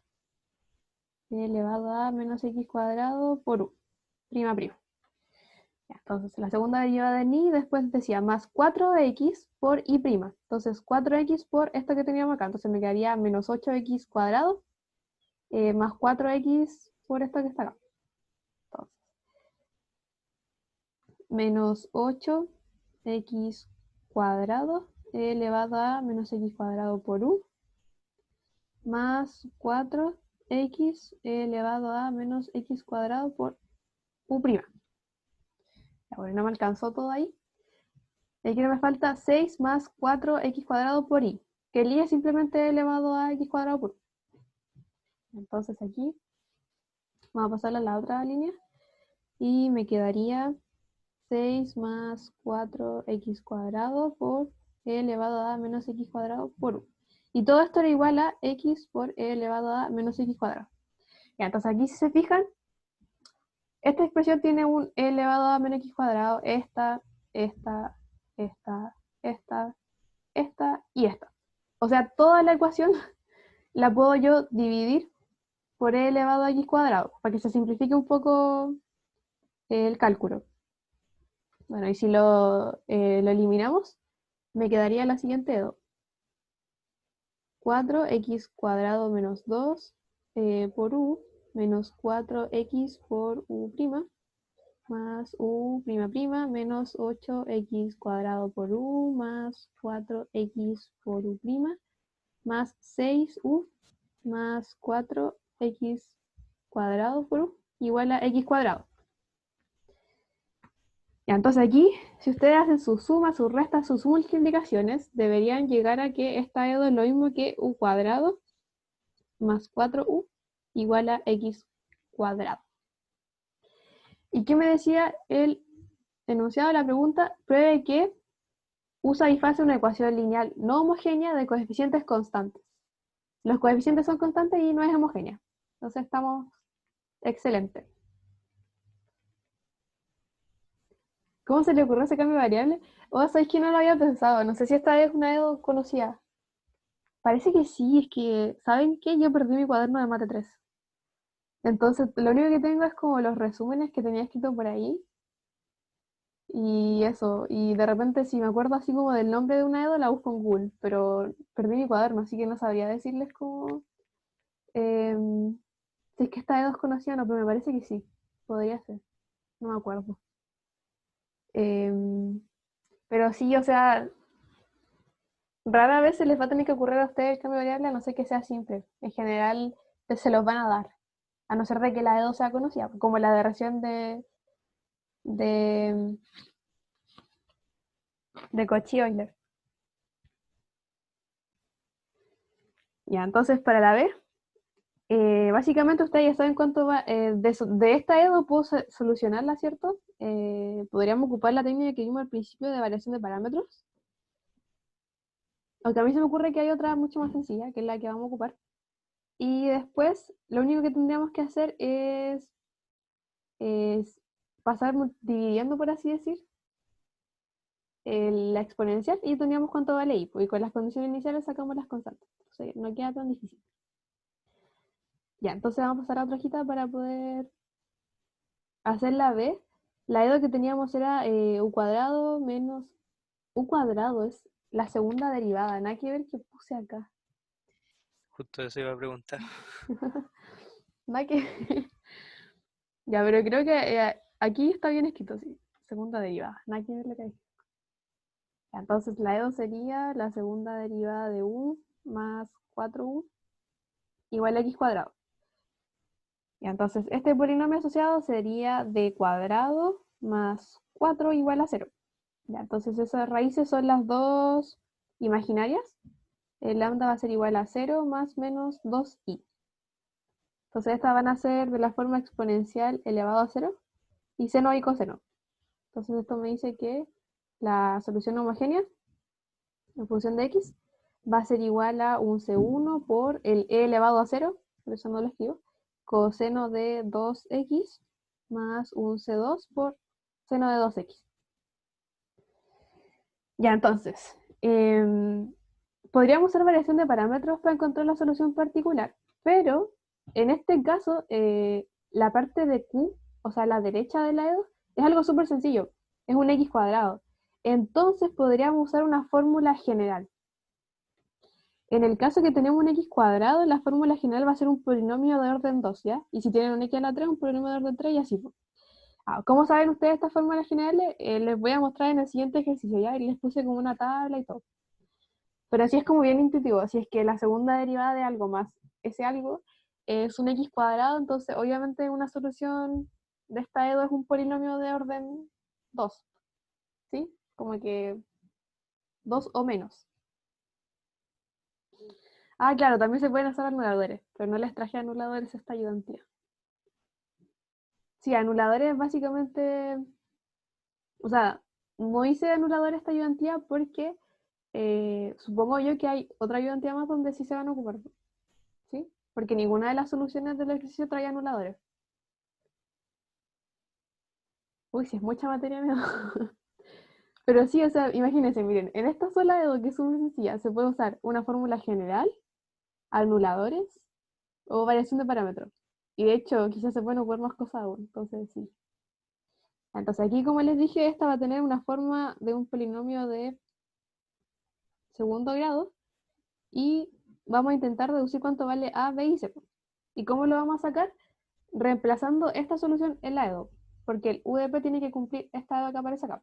elevado a menos x cuadrado por u, prima prima. Ya, entonces la segunda derivada de ni después decía más 4x por i prima. Entonces 4x por esto que teníamos acá. Entonces me quedaría menos 8x cuadrado, más 4x por esto que está acá. Entonces, menos 8x cuadrado elevado a menos x cuadrado por u, más 4x elevado a menos x cuadrado por u'. Ahora no me alcanzó todo ahí. Y aquí me falta 6 más 4x cuadrado por i, que el i es simplemente elevado a x cuadrado por u. Entonces aquí vamos a pasarle a la otra línea. y me quedaría 6 más 4x cuadrado por e elevado a menos x cuadrado por u. Y todo esto era igual a x por e elevado a menos x cuadrado. Ya, entonces aquí si se fijan, esta expresión tiene un e elevado a menos x cuadrado, esta y esta. O sea, toda la ecuación la puedo yo dividir por e elevado a x cuadrado, para que se simplifique un poco el cálculo. Bueno, y si lo eliminamos, me quedaría la siguiente dedo. 4x cuadrado menos 2 por u menos 4x por u' más u' menos 8x cuadrado por u más 4x por u' más 6u más 4x cuadrado por u igual a x cuadrado. Ya, entonces aquí, si ustedes hacen sus sumas, sus restas, sus multiplicaciones, deberían llegar a que esta EDO es lo mismo que u cuadrado más 4u igual a x cuadrado. ¿Y qué me decía el enunciado de la pregunta? Pruebe que u satisface una ecuación lineal no homogénea de coeficientes constantes. Los coeficientes son constantes y no es homogénea. Entonces estamos excelentes. ¿Cómo se le ocurrió ese cambio de variable? O sabéis que no lo había pensado. No sé si esta es una EDO conocida. Parece que sí, es que, ¿saben qué? Yo perdí mi cuaderno de mate 3. Entonces, lo único que tengo es como los resúmenes que tenía escrito por ahí. Y eso, y de repente si me acuerdo así como del nombre de una EDO, la busco en Google, pero perdí mi cuaderno, así que no sabría decirles como si es que esta EDO es conocida o no, pero me parece que sí, podría ser, no me acuerdo. Em, pero sí, o sea, rara vez se les va a tener que ocurrir a ustedes el cambio de variable, a no ser que sea simple. En general, se los van a dar, a no ser de que la EDO sea conocida, como la de recién de, de Cauchy-Euler. Ya, entonces para la B, básicamente ustedes ya saben cuánto va, de esta EDO puedo solucionarla, ¿cierto? Podríamos ocupar la técnica que vimos al principio de variación de parámetros. Aunque a mí se me ocurre que hay otra mucho más sencilla, que es la que vamos a ocupar. Y después, lo único que tendríamos que hacer es pasar dividiendo, por así decir, la exponencial y teníamos cuánto vale y, pues, y con las condiciones iniciales sacamos las constantes. Entonces, no queda tan difícil. Ya, entonces vamos a pasar a otra hojita para poder hacer la B. La EDO que teníamos era u cuadrado menos u cuadrado, es la segunda derivada, nada que ver que puse acá. Justo eso iba a preguntar. Nada que ya, pero creo que aquí está bien escrito, sí. Segunda derivada, nada que ver lo que hay. Ya, entonces la EDO sería la segunda derivada de u más 4u igual a x cuadrado. Ya, entonces este polinomio asociado sería d cuadrado más 4 igual a 0. Ya, entonces esas raíces son las dos imaginarias. El lambda va a ser igual a 0 más menos 2i. Entonces estas van a ser de la forma exponencial elevado a 0 y seno y coseno. Entonces esto me dice que la solución homogénea en función de x va a ser igual a un C1 por el e elevado a 0, por eso no lo escribo, coseno de 2x más un C2 por seno de 2x. Ya, entonces, podríamos usar variación de parámetros para encontrar la solución particular, pero en este caso, la parte de Q, o sea, la derecha del lado, es algo súper sencillo, es un x cuadrado. Entonces podríamos usar una fórmula general. En el caso que tenemos un x cuadrado, la fórmula general va a ser un polinomio de orden 2, ¿ya? Y si tienen un x a la 3, un polinomio de orden 3 y así. ¿Cómo saben ustedes estas fórmulas generales? Les voy a mostrar en el siguiente ejercicio, ¿ya? Y les puse como una tabla y todo. Pero así es como bien intuitivo, así es que la segunda derivada de algo más ese algo es un x cuadrado, entonces obviamente una solución de esta EDO es un polinomio de orden 2, ¿sí? Como que 2 o menos. Claro, también se pueden hacer anuladores, pero no les traje anuladores esta ayudantía. Sí, anuladores básicamente, o sea, no hice anuladores esta ayudantía porque supongo yo que hay otra ayudantía más donde sí se van a ocupar, ¿sí? Porque ninguna de las soluciones del ejercicio trae anuladores. Uy, si es mucha materia, me da. Pero sí, o sea, imagínense, miren, en esta sola de que es muy sencilla, se puede usar una fórmula general, anuladores o variación de parámetros. Y de hecho, quizás se pueden ocupar más cosas aún, entonces sí. Entonces aquí, como les dije, esta va a tener una forma de un polinomio de segundo grado y vamos a intentar deducir cuánto vale A, B y C. ¿Y cómo lo vamos a sacar? Reemplazando esta solución en la EDO, porque el UDP tiene que cumplir esta EDO que aparece acá.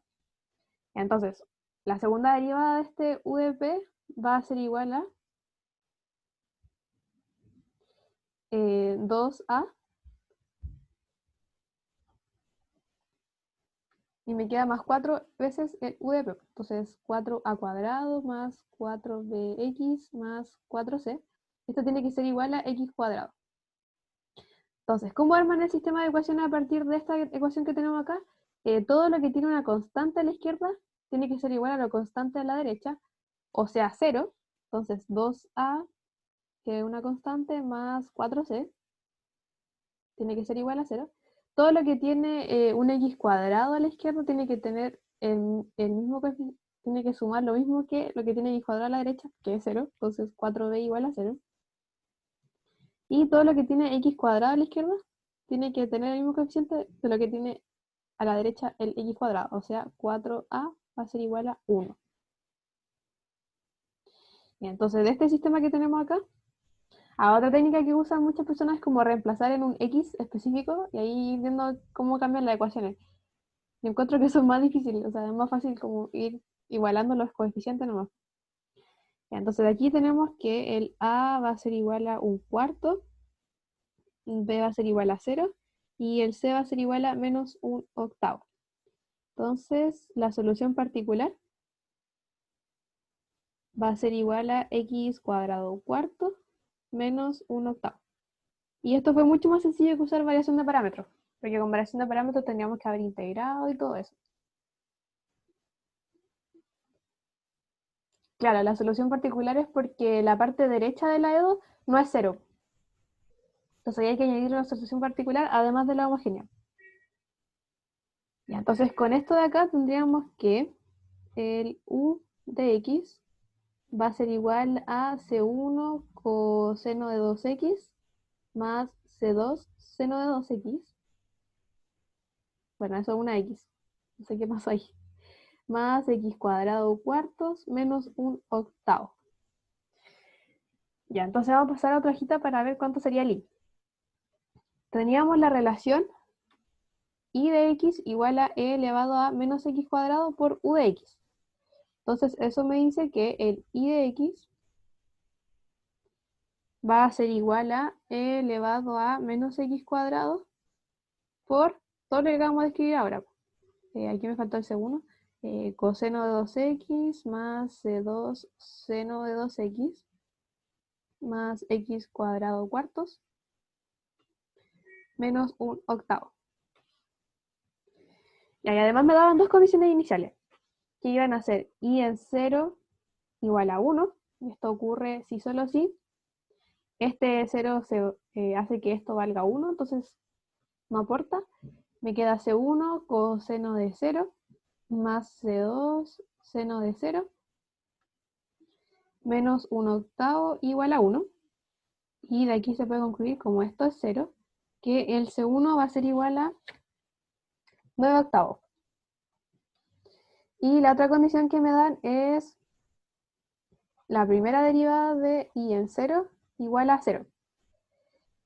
Entonces, la segunda derivada de este UDP va a ser igual a 2A y me queda más 4 veces el UDP. Entonces, 4A cuadrado más 4BX más 4C. Esto tiene que ser igual a X cuadrado. Entonces, ¿cómo arman el sistema de ecuaciones a partir de esta ecuación que tenemos acá? Todo lo que tiene una constante a la izquierda tiene que ser igual a la constante a la derecha, o sea, 0. Entonces, 2A, que es una constante, más 4C, tiene que ser igual a 0. Todo lo que tiene un X cuadrado a la izquierda tiene que tener el mismo tiene que sumar lo mismo que lo que tiene X cuadrado a la derecha, que es 0. Entonces, 4B igual a 0. Y todo lo que tiene X cuadrado a la izquierda tiene que tener el mismo coeficiente de lo que tiene a la derecha el X cuadrado, o sea, 4A va a ser igual a 1. Y entonces, de este sistema que tenemos acá, a otra técnica que usan muchas personas es como reemplazar en un X específico y ahí viendo cómo cambian las ecuaciones. Yo encuentro que eso es más difícil, o sea, es más fácil como ir igualando los coeficientes nomás. Entonces, de aquí tenemos que el A va a ser igual a un cuarto, B va a ser igual a 0 y el C va a ser igual a menos un octavo. Entonces, la solución particular va a ser igual a x cuadrado cuarto menos un octavo. Y esto fue mucho más sencillo que usar variación de parámetros, porque con variación de parámetros tendríamos que haber integrado y todo eso. Claro, la solución particular es porque la parte derecha de la EDO no es 0. Entonces hay que añadir una solución particular además de la homogénea. Ya, entonces con esto de acá tendríamos que el u de x va a ser igual a C1 coseno de 2x más C2 seno de 2x. Bueno, eso es una x. No sé qué pasó ahí. Más x cuadrado cuartos menos un octavo. Ya, entonces vamos a pasar a otra hojita para ver cuánto sería el y. Teníamos la relación y de x igual a e elevado a menos x cuadrado por u de x. Entonces eso me dice que el y de x va a ser igual a e elevado a menos x cuadrado por todo lo que acabamos de escribir ahora. Aquí me faltó el segundo. Coseno de 2x más c2 seno de 2x más x cuadrado cuartos menos un octavo. Y además me daban dos condiciones iniciales, que iban a ser y en 0 igual a 1. Esto ocurre si solo si este 0 hace que esto valga 1, entonces no aporta. Me queda C1 coseno de 0 más C2 seno de 0 menos un octavo igual a 1. Y de aquí se puede concluir, como esto es 0, que el C1 va a ser igual a 9 octavos. Y la otra condición que me dan es la primera derivada de y en 0 igual a 0.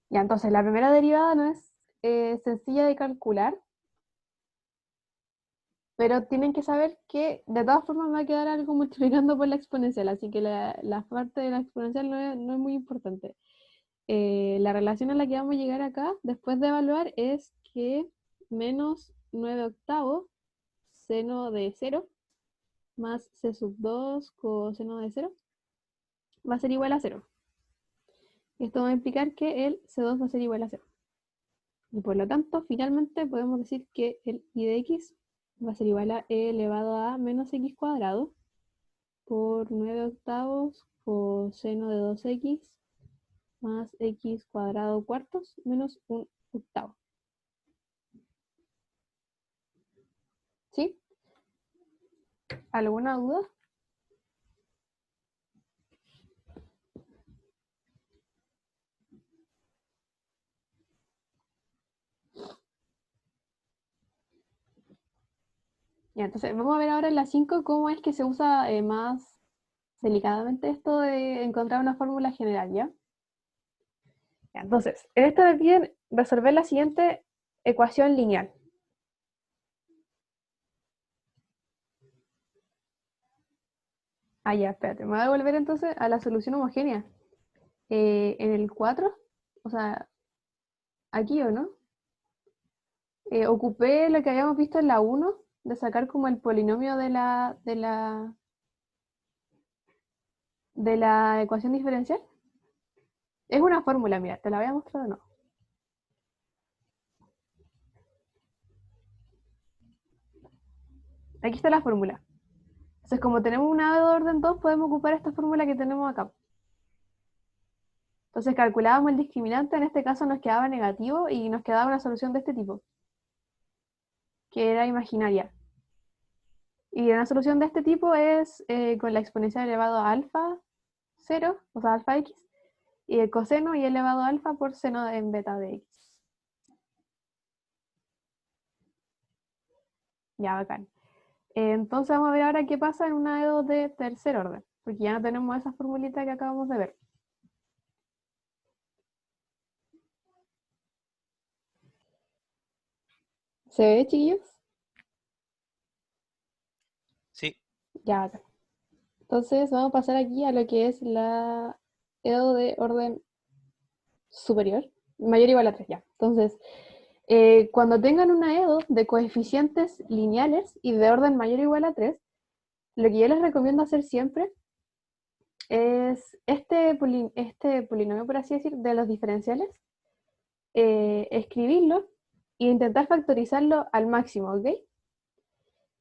Ya, entonces la primera derivada no es sencilla de calcular, pero tienen que saber que de todas formas me va a quedar algo multiplicando por la exponencial, así que la parte de la exponencial no es muy importante. La relación a la que vamos a llegar acá, después de evaluar, es que menos 9 octavos seno de 0 más c sub 2 coseno de 0 va a ser igual a 0. Esto va a implicar que el C2 va a ser igual a 0. Y por lo tanto, finalmente podemos decir que el I de x va a ser igual a e elevado a menos x cuadrado por 9 octavos coseno de 2x más x cuadrado cuartos menos 1 octavo. ¿Sí? ¿Alguna duda? Ya, entonces vamos a ver ahora en la 5 cómo es que se usa más delicadamente esto de encontrar una fórmula general, ¿ya? Ya, entonces, en esta me piden resolver la siguiente ecuación lineal. Ah, ya, espérate, me voy a devolver entonces a la solución homogénea. En el 4, o sea, aquí o no, ocupé lo que habíamos visto en la 1, de sacar como el polinomio de la ecuación diferencial. Es una fórmula, mira, te la voy a mostrar de nuevo. Aquí está la fórmula. Entonces, como tenemos una de orden 2, podemos ocupar esta fórmula que tenemos acá. Entonces, calculábamos el discriminante, en este caso nos quedaba negativo y nos quedaba una solución de este tipo, que era imaginaria. Y una solución de este tipo es con la exponencial elevado a alfa 0, o sea, alfa x, y el coseno y elevado a alfa por seno en beta de x. Ya, bacán. Entonces vamos a ver ahora qué pasa en una E2 de tercer orden, porque ya no tenemos esa formulita que acabamos de ver. ¿Se ve, chiquillos? Sí, Ya, bacán. Entonces vamos a pasar aquí a lo que es la E2 de orden superior, mayor o igual a 3 ya. Entonces, cuando tengan una E2 de coeficientes lineales y de orden mayor o igual a 3, lo que yo les recomiendo hacer siempre es este polinomio, por así decir, de los diferenciales, escribirlo e intentar factorizarlo al máximo, ¿ok?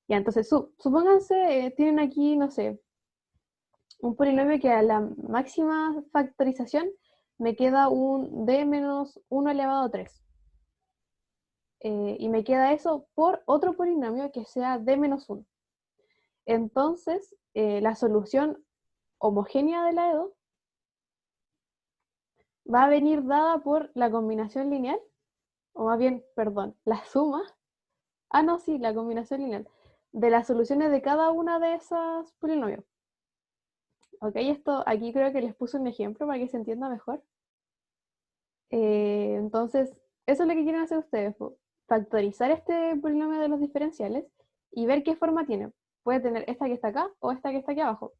Ya, entonces supónganse, tienen aquí, no sé, un polinomio que a la máxima factorización me queda un d menos 1 elevado a 3. Y me queda eso por otro polinomio que sea d menos 1. Entonces, la solución homogénea de la E2 va a venir dada por la combinación lineal, o más bien, perdón, la suma, no, sí, la combinación lineal, de las soluciones de cada una de esas polinomios. Ok, esto aquí creo que les puse un ejemplo para que se entienda mejor. Entonces, eso es lo que quieren hacer ustedes, factorizar este polinomio de los diferenciales y ver qué forma tiene. Puede tener esta que está acá o esta que está aquí abajo.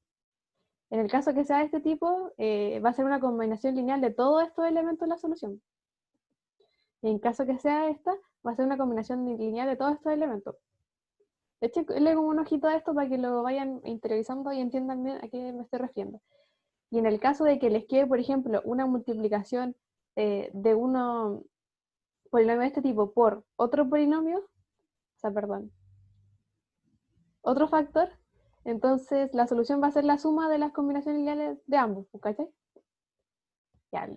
En el caso que sea de este tipo, va a ser una combinación lineal de todos estos elementos de la solución. Y en caso que sea esta, va a ser una combinación lineal de todos estos elementos. Échenle como un ojito a esto para que lo vayan interiorizando y entiendan bien a qué me estoy refiriendo. Y en el caso de que les quede, por ejemplo, una multiplicación de uno polinomio de este tipo por otro polinomio, o sea, perdón, otro factor, entonces la solución va a ser la suma de las combinaciones lineales de ambos, ¿cachai? Ya,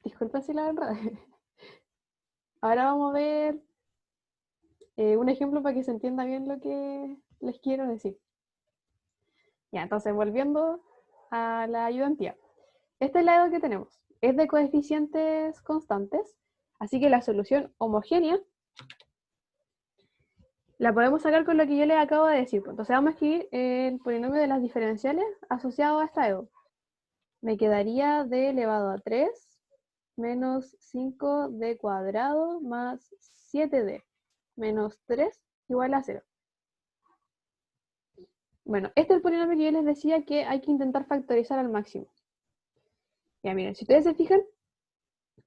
disculpen si la verdad. Ahora vamos a ver un ejemplo para que se entienda bien lo que les quiero decir. Ya, entonces volviendo a la ayudantía. Este lado que tenemos es de coeficientes constantes, así que la solución homogénea la podemos sacar con lo que yo les acabo de decir. Entonces vamos a escribir el polinomio de las diferenciales asociado a esta EDO. Me quedaría d elevado a 3 menos 5d cuadrado más 7d menos 3 igual a 0. Bueno, este es el polinomio que yo les decía que hay que intentar factorizar al máximo. Ya miren, si ustedes se fijan,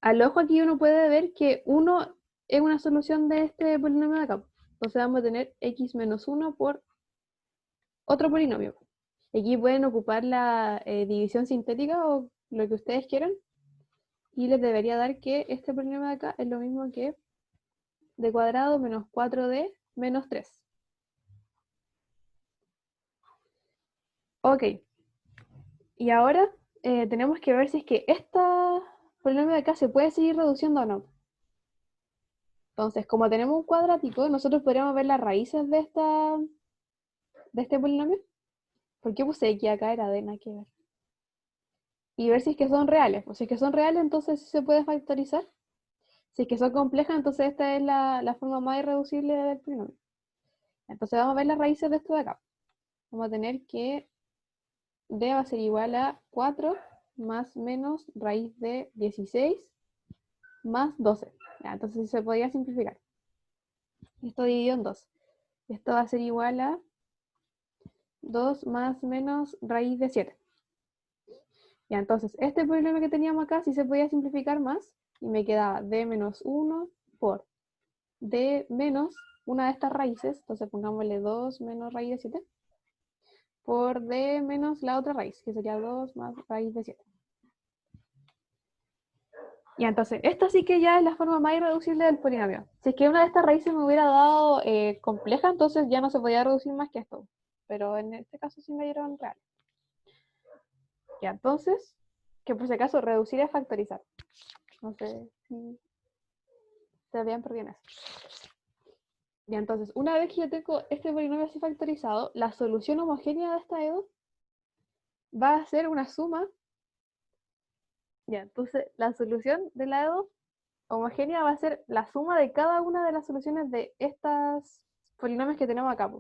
al ojo aquí uno puede ver que 1 es una solución de este polinomio de acá. Entonces vamos a tener x menos 1 por otro polinomio. Aquí pueden ocupar la división sintética o lo que ustedes quieran. y les debería dar que este polinomio de acá es lo mismo que d cuadrado menos 4d menos 3. Ok, y ahora tenemos que ver si es que este polinomio de acá se puede seguir reduciendo o no. Entonces, como tenemos un cuadrático, nosotros podríamos ver las raíces de este polinomio. ¿Por qué puse x acá? Era d, nada que ver. Y ver si es que son reales. Pues si es que son reales, entonces sí se puede factorizar. Si es que son complejas, entonces esta es la forma más irreducible del polinomio. Entonces vamos a ver las raíces de esto de acá. Vamos a tener que d va a ser igual a 4 más menos raíz de 16 más 12. Ya, entonces se podría simplificar. Esto dividido en 2. Esto va a ser igual a 2 más menos raíz de 7. Ya, entonces este polinomio que teníamos acá sí se podía simplificar más y me quedaba d menos 1 por d menos una de estas raíces, entonces pongámosle 2 menos raíz de 7, por d menos la otra raíz, que sería 2 más raíz de 7. Ya, entonces, esta sí que ya es la forma más irreducible del polinomio. Si es que una de estas raíces me hubiera dado compleja, entonces ya no se podía reducir más que esto. Pero en este caso sí me dieron real. Ya, entonces, que por si acaso reducir es factorizar. No sé si se habían perdido en eso. Ya, entonces, una vez que yo tengo este polinomio así factorizado, la solución homogénea de esta E2 va a ser una suma. Ya, entonces, la solución de la E2 homogénea va a ser la suma de cada una de las soluciones de estas polinomios que tenemos acá.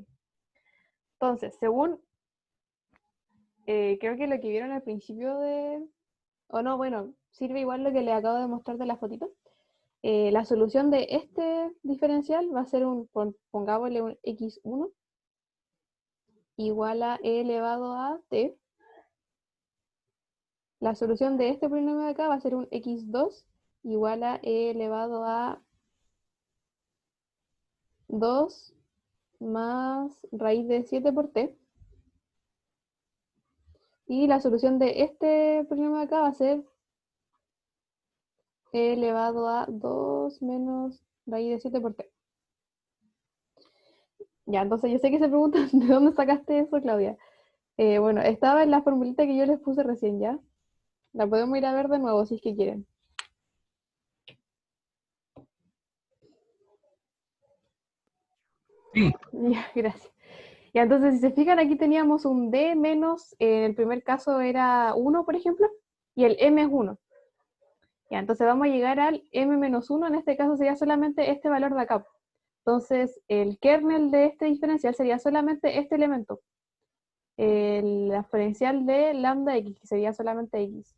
Entonces, según, creo que lo que vieron al principio de, o no, bueno, sirve igual lo que les acabo de mostrar de la fotito. La solución de este diferencial va a ser pongámosle un x1 igual a e elevado a t. La solución de este polinomio de acá va a ser un x2 igual a e elevado a 2 más raíz de 7 por t. Y la solución de este polinomio de acá va a ser e elevado a 2 menos raíz de 7 por t. Ya, entonces yo sé que se preguntan de dónde sacaste eso, Claudia. Bueno, estaba en la formulita que yo les puse recién, ¿ya? La podemos ir a ver de nuevo si es que quieren. Sí. Ya, gracias. Ya, entonces si se fijan aquí teníamos un d menos, en el primer caso era 1, por ejemplo, y el m es 1. Ya, entonces vamos a llegar al m menos 1, en este caso sería solamente este valor de acá. Entonces el kernel de este diferencial sería solamente este elemento. La exponencial de lambda x, que sería solamente x.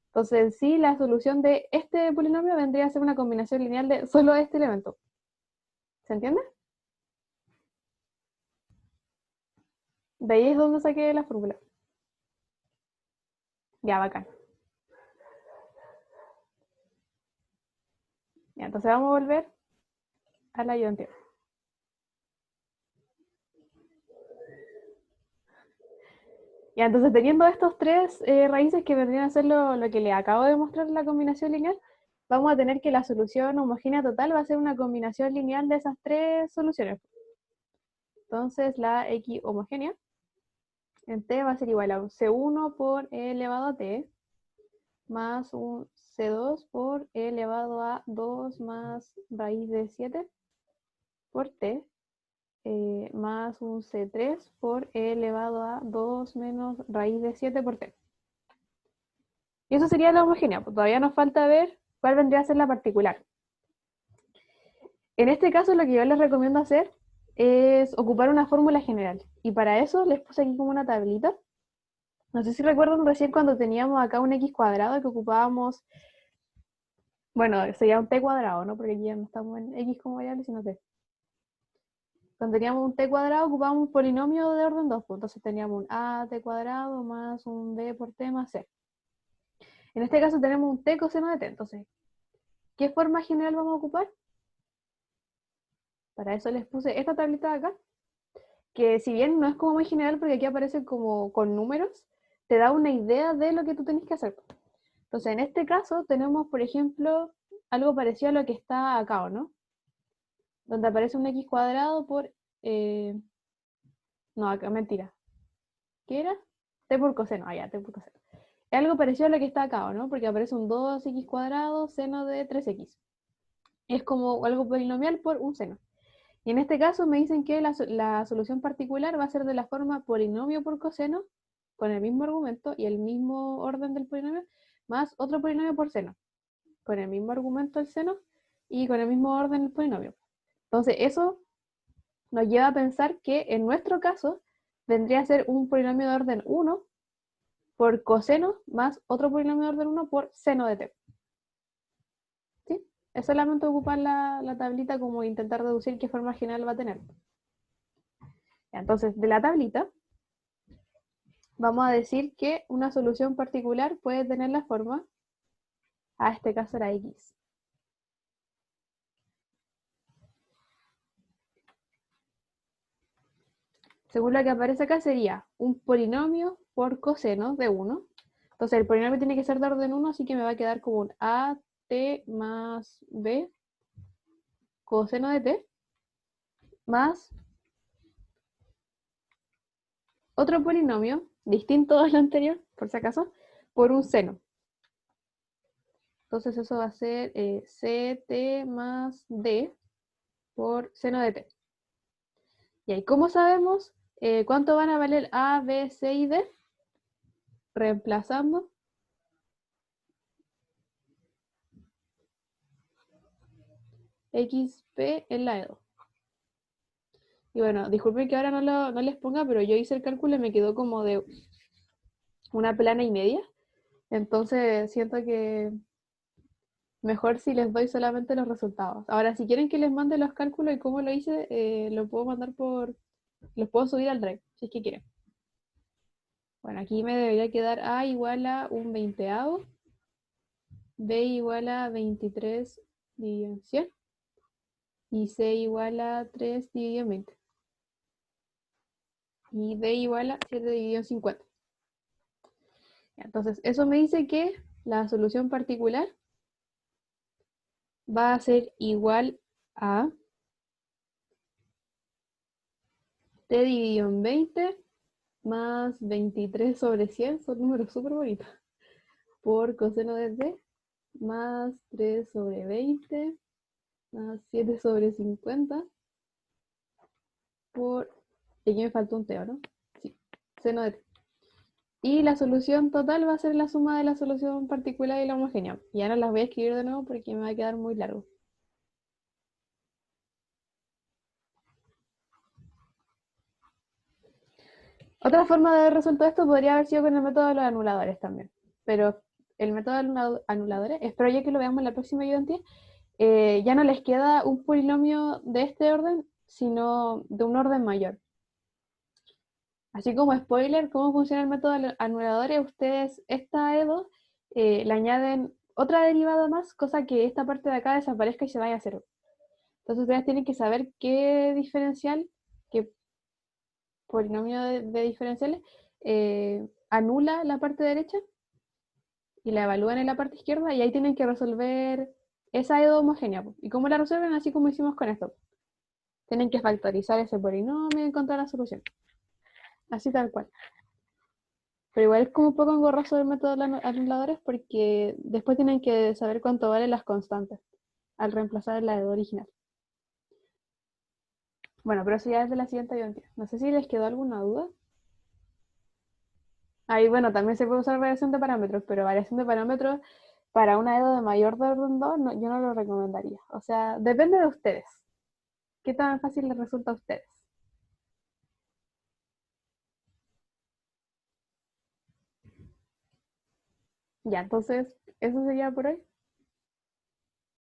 Entonces sí, la solución de este polinomio vendría a ser una combinación lineal de solo este elemento. ¿Se entiende? De ahí es donde saqué la fórmula. Ya, bacán. Ya, entonces vamos a volver a la ayudante. Ya, entonces teniendo estos tres raíces que vendrían a ser lo que le acabo de mostrar en la combinación lineal, vamos a tener que la solución homogénea total va a ser una combinación lineal de esas tres soluciones. Entonces la X homogénea en T va a ser igual a un C1 por E elevado a T más un C2 por E elevado a 2 más raíz de 7 por T más un C3 por E elevado a 2 menos raíz de 7 por T. Y eso sería la homogénea, pues todavía nos falta ver cuál vendría a ser la particular. En este caso lo que yo les recomiendo hacer es ocupar una fórmula general. Y para eso les puse aquí como una tablita. No sé si recuerdan recién cuando teníamos acá un x cuadrado que ocupábamos, bueno, sería un t cuadrado, ¿no? Porque aquí ya no estamos en x como variable, sino t. Cuando teníamos un t cuadrado ocupábamos un polinomio de orden 2, pues entonces teníamos un a t cuadrado más un b por t más c. En este caso tenemos un t coseno de t, entonces, ¿qué forma general vamos a ocupar? Para eso les puse esta tablita de acá, que si bien no es como muy general porque aquí aparece como con números, te da una idea de lo que tú tenés que hacer. Entonces, en este caso tenemos, por ejemplo, algo parecido a lo que está acá, ¿o no? Donde aparece un x cuadrado por... no, acá, mentira. ¿Qué era? T por coseno, ya, T por coseno. Es algo parecido a lo que está acá, ¿o no? Porque aparece un 2x cuadrado seno de 3x. Es como algo polinomial por un seno. Y en este caso me dicen que la solución particular va a ser de la forma polinomio por coseno, con el mismo argumento y el mismo orden del polinomio, más otro polinomio por seno, con el mismo argumento el seno y con el mismo orden el polinomio. Entonces eso nos lleva a pensar que en nuestro caso vendría a ser un polinomio de orden 1 por coseno más otro polinomio de orden 1 por seno de t. ¿Sí? Es solamente ocupar la tablita como intentar deducir qué forma general va a tener. Entonces, de la tablita, vamos a decir que una solución particular puede tener la forma, a este caso era x. Según lo que aparece acá sería un polinomio por coseno de 1. Entonces el polinomio tiene que ser de orden 1, así que me va a quedar como un at más b coseno de t más otro polinomio distinto al anterior, por si acaso, por un seno. Entonces eso va a ser ct más d por seno de t. Y ahí, ¿cómo sabemos cuánto van a valer a, b, c y d? Reemplazando xp en la E2. Y bueno, disculpen que ahora no les ponga, pero yo hice el cálculo y me quedó como de una plana y media. Entonces siento que mejor si les doy solamente los resultados. Ahora, si quieren que les mande los cálculos y cómo lo hice, lo puedo mandar los puedo subir al Drive, si es que quieren. Bueno, aquí me debería quedar A igual a un veinteavo, B igual a 23 dividido en 100 y C igual a 3 dividido en 20. Y D igual a 7 dividido en 50. Entonces, eso me dice que la solución particular va a ser igual a t dividido en 20 más 23 sobre 100, son números súper bonitos, por coseno de t más 3 sobre 20 más 7 sobre 50 por... Aquí me falta un t, ¿no? Sí, seno de t. Y la solución total va a ser la suma de la solución particular y la homogénea. Y ahora las voy a escribir de nuevo porque me va a quedar muy largo. Otra forma de haber resuelto esto podría haber sido con el método de los anuladores también. Pero el método de los anuladores, espero ya que lo veamos en la próxima ayudantía, ya no les queda un polinomio de este orden, sino de un orden mayor. Así como spoiler, cómo funciona el método de los anuladores, ustedes esta E2 le añaden otra derivada más, cosa que esta parte de acá desaparezca y se vaya a cero. Entonces ustedes tienen que saber qué diferencial, qué polinomio de diferenciales anula la parte derecha y la evalúan en la parte izquierda y ahí tienen que resolver esa E2 homogénea. ¿Y cómo la resuelven? Así como hicimos con esto. Tienen que factorizar ese polinomio y encontrar la solución. Así tal cual. Pero igual es como un poco engorroso el método de los anuladores porque después tienen que saber cuánto valen las constantes al reemplazar la E2 original. Bueno, pero eso ya es de la siguiente ayudantía. No sé si les quedó alguna duda. Ahí, bueno, también se puede usar variación de parámetros, pero variación de parámetros para una EDO de mayor de orden 2, yo no lo recomendaría. O sea, depende de ustedes. ¿Qué tan fácil les resulta a ustedes? Ya, entonces, eso sería por hoy.